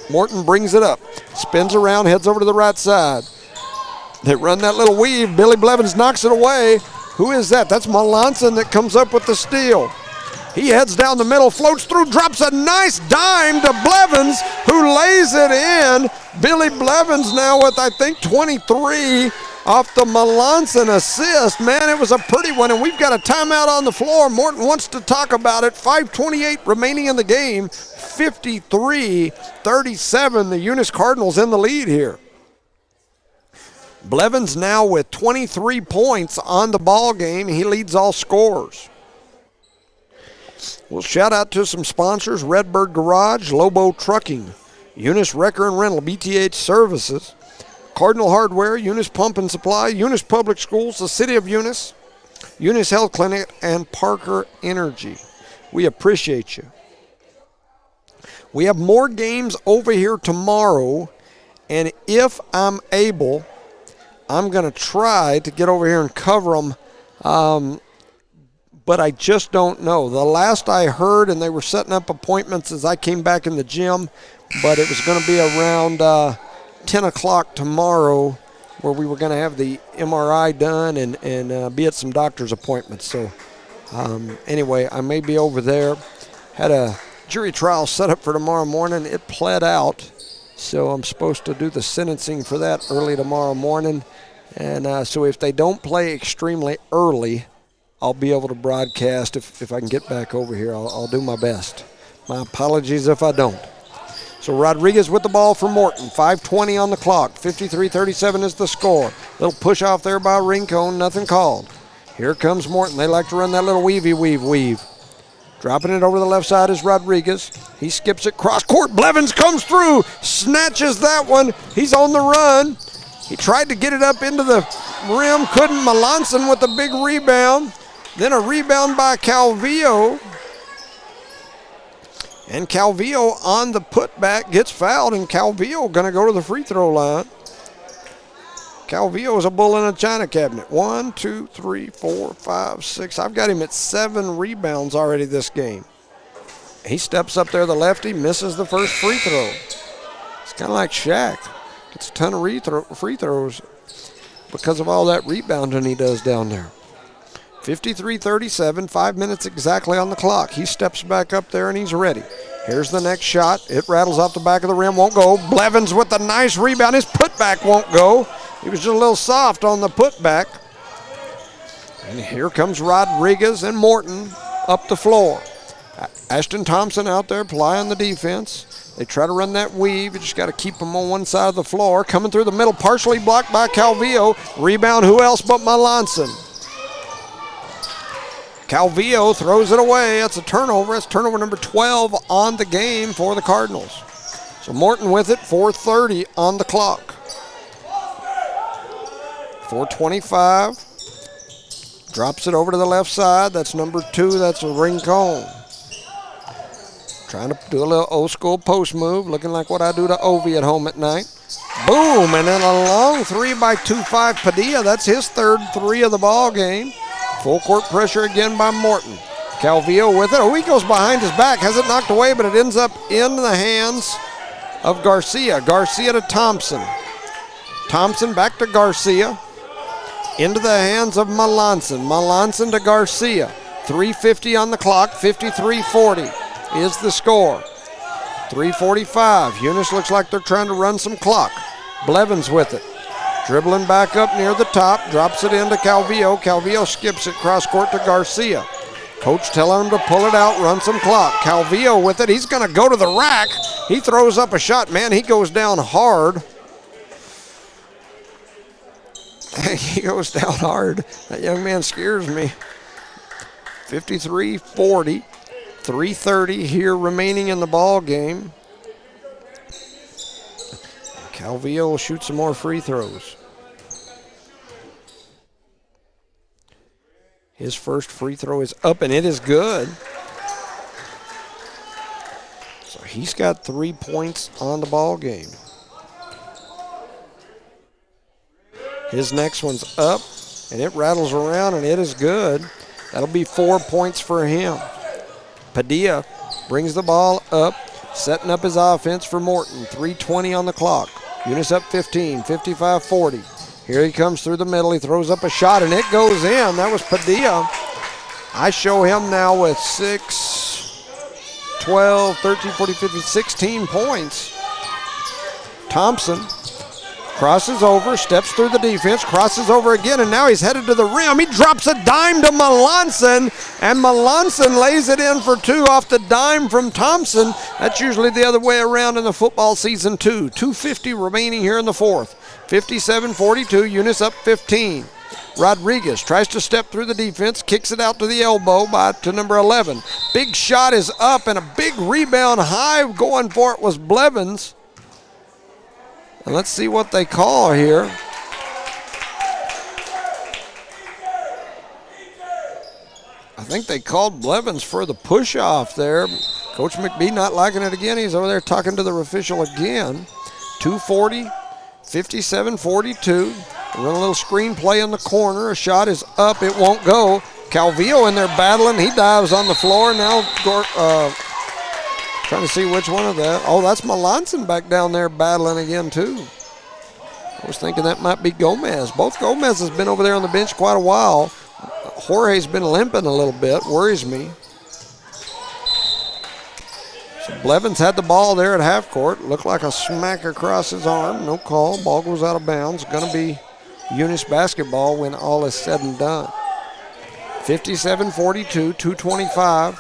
Morton brings it up. Spins around, heads over to the right side. They run that little weave. Billy Blevins knocks it away. Who is that? That's Melanson that comes up with the steal. He heads down the middle, floats through, drops a nice dime to Blevins, who lays it in. Billy Blevins now with, I think, 23 off the Melanson assist. Man, it was a pretty one, and we've got a timeout on the floor. Morton wants to talk about it. 5:28 remaining in the game. 53-37. The Eunice Cardinals in the lead here. Blevins now with 23 points on the ball game. He leads all scorers. We'll shout out to some sponsors: Redbird Garage, Lobo Trucking, Eunice Wrecker and Rental, BTH Services, Cardinal Hardware, Eunice Pump and Supply, Eunice Public Schools, the City of Eunice, Eunice Health Clinic, and Parker Energy. We appreciate you. We have more games over here tomorrow, and if I'm able, I'm going to try to get over here and cover them. But I just don't know. The last I heard, and they were setting up appointments as I came back in the gym, but it was going to be around 10 o'clock tomorrow where we were going to have the MRI done and be at some doctor's appointments. So anyway, I may be over there. Had a jury trial set up for tomorrow morning. It pled out, so I'm supposed to do the sentencing for that early tomorrow morning. And so if they don't play extremely early, I'll be able to broadcast. If I can get back over here, I'll do my best. My apologies if I don't. So Rodriguez with the ball for Morton. 5:20 on the clock. 53-37 is the score. Little push off there by Rincon. Nothing called. Here comes Morton. They like to run that little weave. Dropping it over the left side is Rodriguez. He skips it cross court. Blevins comes through. Snatches that one. He's on the run. He tried to get it up into the rim. Couldn't. Melanson with a big rebound. Then a rebound by Calvillo. And Calvillo on the putback gets fouled, and Calvillo going to go to the free throw line. Calvillo is a bull in a china cabinet. 1, 2, 3, 4, 5, 6. I've got him at 7 rebounds already this game. He steps up there, the lefty, misses the first free throw. It's kind of like Shaq. Gets a ton of free throws because of all that rebounding he does down there. 53-37, 5 minutes exactly on the clock. He steps back up there and he's ready. Here's the next shot. It rattles off the back of the rim, won't go. Blevins with a nice rebound. His putback won't go. He was just a little soft on the putback. And here comes Rodriguez and Morton up the floor. Ashton Thompson out there plying the defense. They try to run that weave. You just got to keep them on one side of the floor. Coming through the middle, partially blocked by Calvillo. Rebound, who else but Melanson? Calvillo throws it away. That's a turnover. It's turnover number 12 on the game for the Cardinals. So Morton with it, 4:30 on the clock. 4:25. Drops it over to the left side. That's number 2. That's a Rincon. Trying to do a little old school post move, looking like what I do to Ovi at home at night. Boom, and then a long three by 2-5 Padilla. That's his third three of the ball game. Full court pressure again by Morton. Calvillo with it. Oh, he goes behind his back, has it knocked away, but it ends up in the hands of Garcia. Garcia to Thompson. Thompson back to Garcia. Into the hands of Melanson. Melanson to Garcia. 3:50 on the clock, 53-40 is the score. 3:45. Eunice looks like they're trying to run some clock. Blevins with it. Dribbling back up near the top, drops it into Calvillo. Calvillo skips it cross court to Garcia. Coach telling him to pull it out, run some clock. Calvillo with it. He's going to go to the rack. He throws up a shot. Man, he goes down hard. He goes down hard. That young man scares me. 53-40. 3:30 here remaining in the ball game. Calvillo will shoot some more free throws. His first free throw is up, and it is good. So he's got 3 points on the ball game. His next one's up, and it rattles around, and it is good. That'll be 4 points for him. Padilla brings the ball up, setting up his offense for Morton. 3:20 on the clock. Eunice up 15, 55-40. Here he comes through the middle. He throws up a shot, and it goes in. That was Padilla. I show him now with 6, 12, 13, 14, 15, 16 points. Thompson crosses over, steps through the defense, crosses over again, and now he's headed to the rim. He drops a dime to Melanson, and Melanson lays it in for two off the dime from Thompson. That's usually the other way around in the football season, too. 2:50 remaining here in the fourth. 57-42, Eunice up 15. Rodriguez tries to step through the defense, kicks it out to the elbow to number 11. Big shot is up, and a big rebound high going for it was Blevins. And let's see what they call here. I think they called Blevins for the push-off there. Coach McBee not liking it again. He's over there talking to the official again. 2:40, 57-42. Run a little screen play in the corner. A shot is up. It won't go. Calvillo in there battling. He dives on the floor. Now trying to see which one of that. Oh, that's Melanson back down there battling again, too. I was thinking that might be Gomez. Both Gomez has been over there on the bench quite a while. Jorge's been limping a little bit. Worries me. So Blevins had the ball there at half court. Looked like a smack across his arm. No call. Ball goes out of bounds. Going to be Eunice basketball when all is said and done. 57-42, 2:25.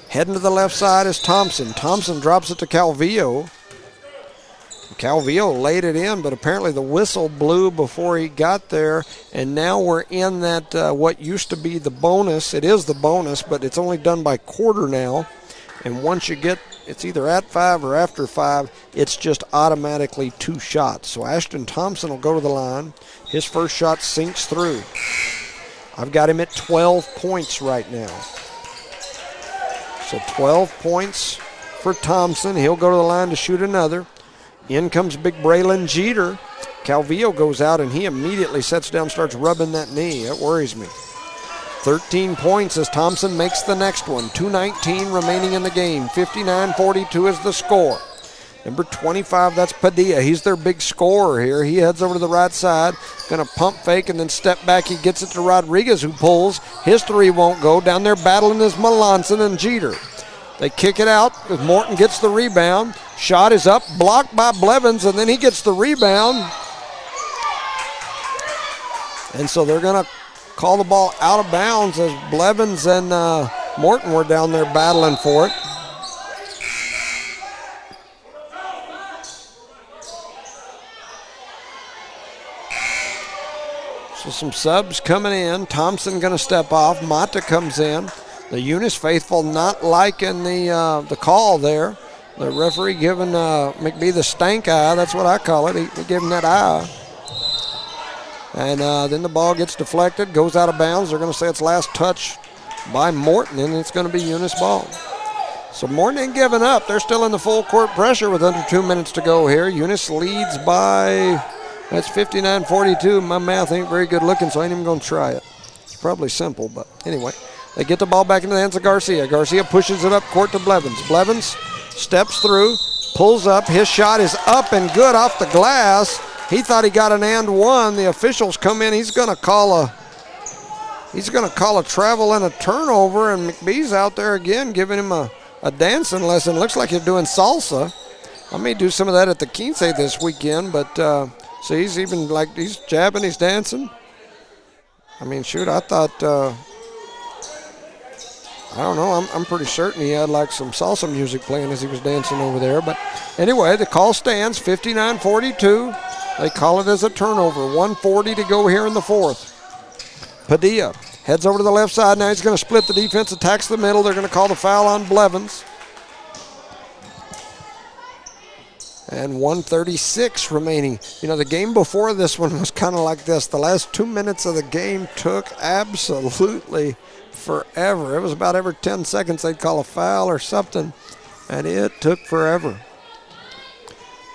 Heading to the left side is Thompson. Thompson drops it to Calvillo. Calvillo laid it in, but apparently the whistle blew before he got there, and now we're in that what used to be the bonus. It is the bonus, but it's only done by quarter now, and once you get, it's either at 5 or after 5, it's just automatically 2 shots. So Ashton Thompson will go to the line. His first shot sinks through. I've got him at 12 points right now. So 12 points for Thompson. He'll go to the line to shoot another. In comes big Braylon Jeter. Calvillo goes out, and he immediately sets down, starts rubbing that knee. It worries me. 13 points as Thompson makes the next one. 2:19 remaining in the game. 59-42 is the score. Number 25, that's Padilla. He's their big scorer here. He heads over to the right side. Going to pump fake and then step back. He gets it to Rodriguez, who pulls. His three won't go. Down there battling is Melanson and Jeter. They kick it out. Morton gets the rebound. Shot is up, blocked by Blevins, and then he gets the rebound. And so they're going to call the ball out of bounds as Blevins and Morton were down there battling for it. So some subs coming in. Thompson going to step off. Mata comes in. The Eunice faithful not liking the call there. The referee giving McBee the stank eye. That's what I call it. He gave him that eye. And then the ball gets deflected, goes out of bounds. They're going to say it's last touch by Morton, and it's going to be Eunice ball. So Morton ain't giving up. They're still in the full court pressure with under 2 minutes to go here. Eunice leads by, that's 59-42. My math ain't very good looking, so I ain't even going to try it. It's probably simple, but anyway. They get the ball back into the hands of Garcia. Garcia pushes it up court to Blevins. Blevins steps through, pulls up. His shot is up and good off the glass. He thought he got an and one. The officials come in. He's going to call a travel and a turnover, and McBee's out there again giving him a dancing lesson. Looks like he's doing salsa. I may do some of that at the Quince this weekend, but so he's even like, he's jabbing, he's dancing. I mean, shoot, I thought, I don't know, I'm pretty certain he had like some salsa music playing as he was dancing over there. But anyway, the call stands, 59-42. They call it as a turnover, 1:40 to go here in the fourth. Padilla heads over to the left side. Now he's going to split the defense, attacks the middle. They're going to call the foul on Blevins. And 1:36 remaining. You know, the game before this one was kind of like this. The last 2 minutes of the game took absolutely forever. It was about every 10 seconds they'd call a foul or something, and it took forever.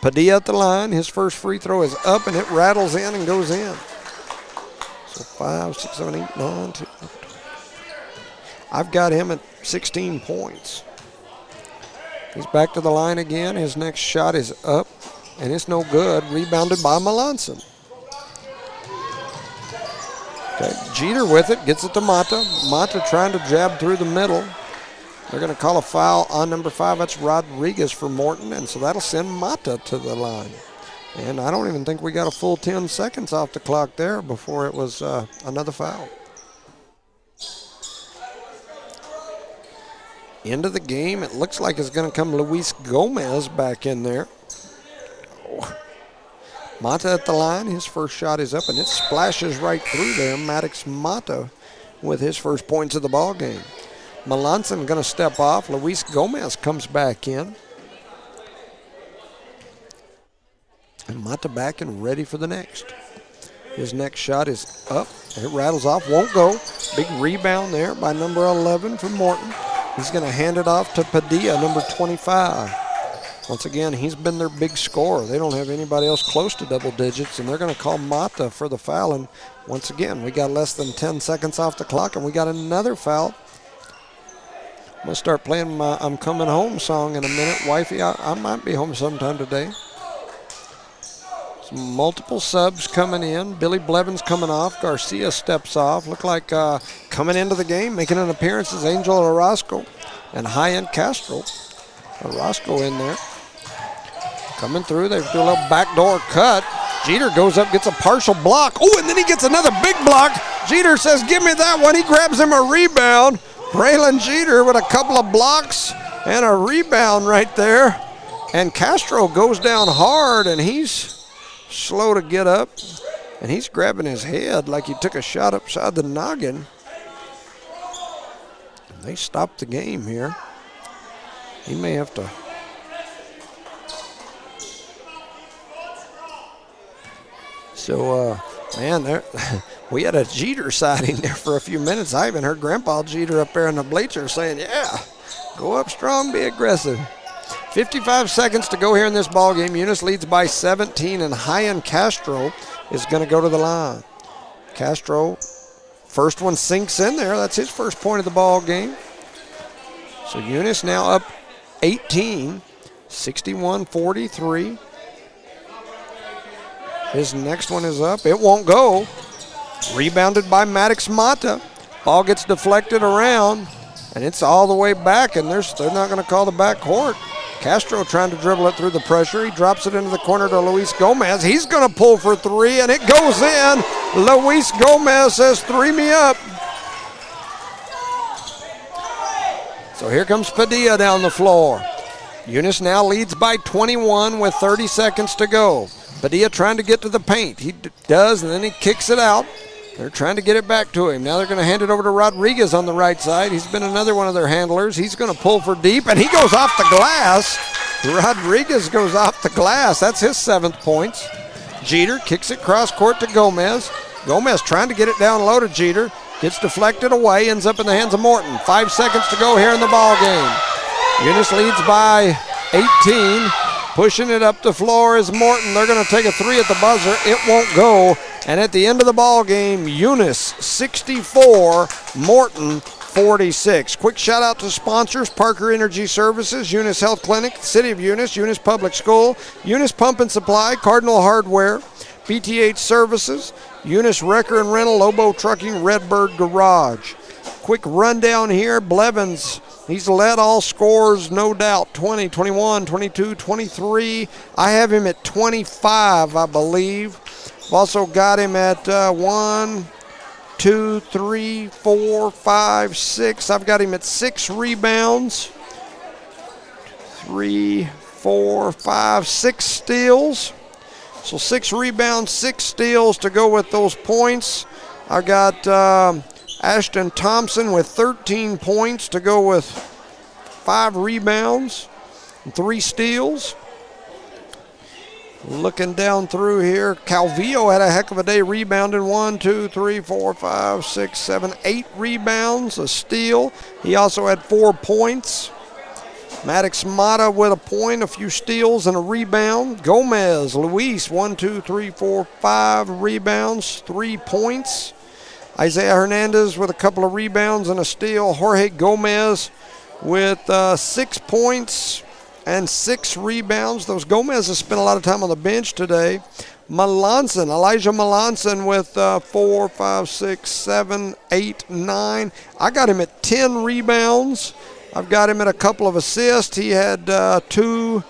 Padilla at the line. His first free throw is up, and it rattles in and goes in. So 5, 6, 7, 8, 9, 10. I've got him at 16 points. He's back to the line again. His next shot is up, and it's no good. Rebounded by Melanson. Okay, Jeter with it, gets it to Mata. Mata trying to jab through the middle. They're going to call a foul on number 5. That's Rodriguez for Morton, and so that'll send Mata to the line. And I don't even think we got a full 10 seconds off the clock there before it was another foul. End of the game, it looks like it's going to come Luis Gomez back in there. Oh. Mata at the line, his first shot is up, and it splashes right through there. Maddox Mata with his first points of the ball game. Melanson going to step off. Luis Gomez comes back in. And Mata back and ready for the next. His next shot is up. It rattles off, won't go. Big rebound there by number 11 from Morton. He's going to hand it off to Padilla, number 25. Once again, he's been their big scorer. They don't have anybody else close to double digits, and they're going to call Mata for the foul. And once again, we got less than 10 seconds off the clock, and we got another foul. I'm going to start playing my I'm Coming Home song in a minute. Wifey, I might be home sometime today. Some multiple subs coming in. Billy Blevins coming off. Garcia steps off. Look like coming into the game, making an appearance is Angel Orozco and High-End Castro. Orozco in there. Coming through, they do a little backdoor cut. Jeter goes up, gets a partial block. Oh, and then he gets another big block. Jeter says, give me that one. He grabs him a rebound. Braylon Jeter with a couple of blocks and a rebound right there. And Castro goes down hard, and he's slow to get up. And he's grabbing his head like he took a shot upside the noggin. And they stopped the game here. He may have to. So, man, there, we had a Jeter sighting there for a few minutes. I even heard Grandpa Jeter up there in the bleachers saying, yeah, go up strong, be aggressive. 55 seconds to go here in this ball game. Eunice leads by 17, and High-End Castro is going to go to the line. Castro, first one sinks in there. That's his first point of the ball game. So Eunice now up 18, 61-43. His next one is up. It won't go. Rebounded by Maddox Mata. Ball gets deflected around, and it's all the way back, and they're not going to call the backcourt. Castro trying to dribble it through the pressure. He drops it into the corner to Luis Gomez. He's going to pull for three, and it goes in. Luis Gomez says, "Three me up." So here comes Padilla down the floor. Eunice now leads by 21 with 30 seconds to go. Padilla trying to get to the paint. He does, and then he kicks it out. They're trying to get it back to him. Now they're going to hand it over to Rodriguez on the right side. He's been another one of their handlers. He's going to pull for deep, and he goes off the glass. Rodriguez goes off the glass. That's his 7th points. Jeter kicks it cross court to Gomez. Gomez trying to get it down low to Jeter. Gets deflected away, ends up in the hands of Morton. 5 seconds to go here in the ball game. Eunice leads by 18. Pushing it up the floor is Morton. They're going to take a three at the buzzer. It won't go. And at the end of the ball game, Eunice 64, Morton 46. Quick shout out to sponsors: Parker Energy Services, Eunice Health Clinic, City of Eunice, Eunice Public School, Eunice Pump and Supply, Cardinal Hardware, BTH Services, Eunice Wrecker and Rental, Lobo Trucking, Redbird Garage. Quick rundown here. Blevins, he's led all scores, no doubt. 20, 21, 22, 23. I have him at 25, I believe. I've also got him at 1, 2, 3, 4, 5, 6. I've got him at 6 rebounds. 3, 4, 5, 6 steals. So 6 rebounds, 6 steals to go with those points. I got Ashton Thompson with 13 points to go with 5 rebounds and 3 steals. Looking down through here, Calvillo had a heck of a day rebounding. 1, 2, 3, 4, 5, 6, 7, 8 rebounds, a steal. He also had 4 points. Maddox Mata with a point, a few steals, and a rebound. Gomez, Luis, 1, 2, 3, 4, 5 rebounds, 3 points. Isaiah Hernandez with a couple of rebounds and a steal. Jorge Gomez with 6 points and 6 rebounds. Those Gomez has spent a lot of time on the bench today. Elijah Melanson with 4, 5, 6, 7, 8, 9. I got him at 10 rebounds. I've got him at a couple of assists. He had 2,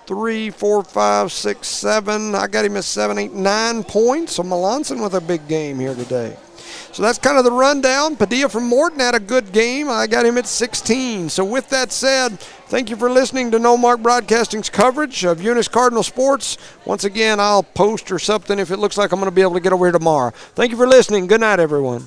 3, 4, 5, 6, 7. I got him at 7, 8, 9 points. So Melanson with a big game here today. So that's kind of the rundown. Padilla from Morton had a good game. I got him at 16. So with that said, thank you for listening to No Mark Broadcasting's coverage of Eunice Cardinal Sports. Once again, I'll post or something if it looks like I'm going to be able to get over here tomorrow. Thank you for listening. Good night, everyone.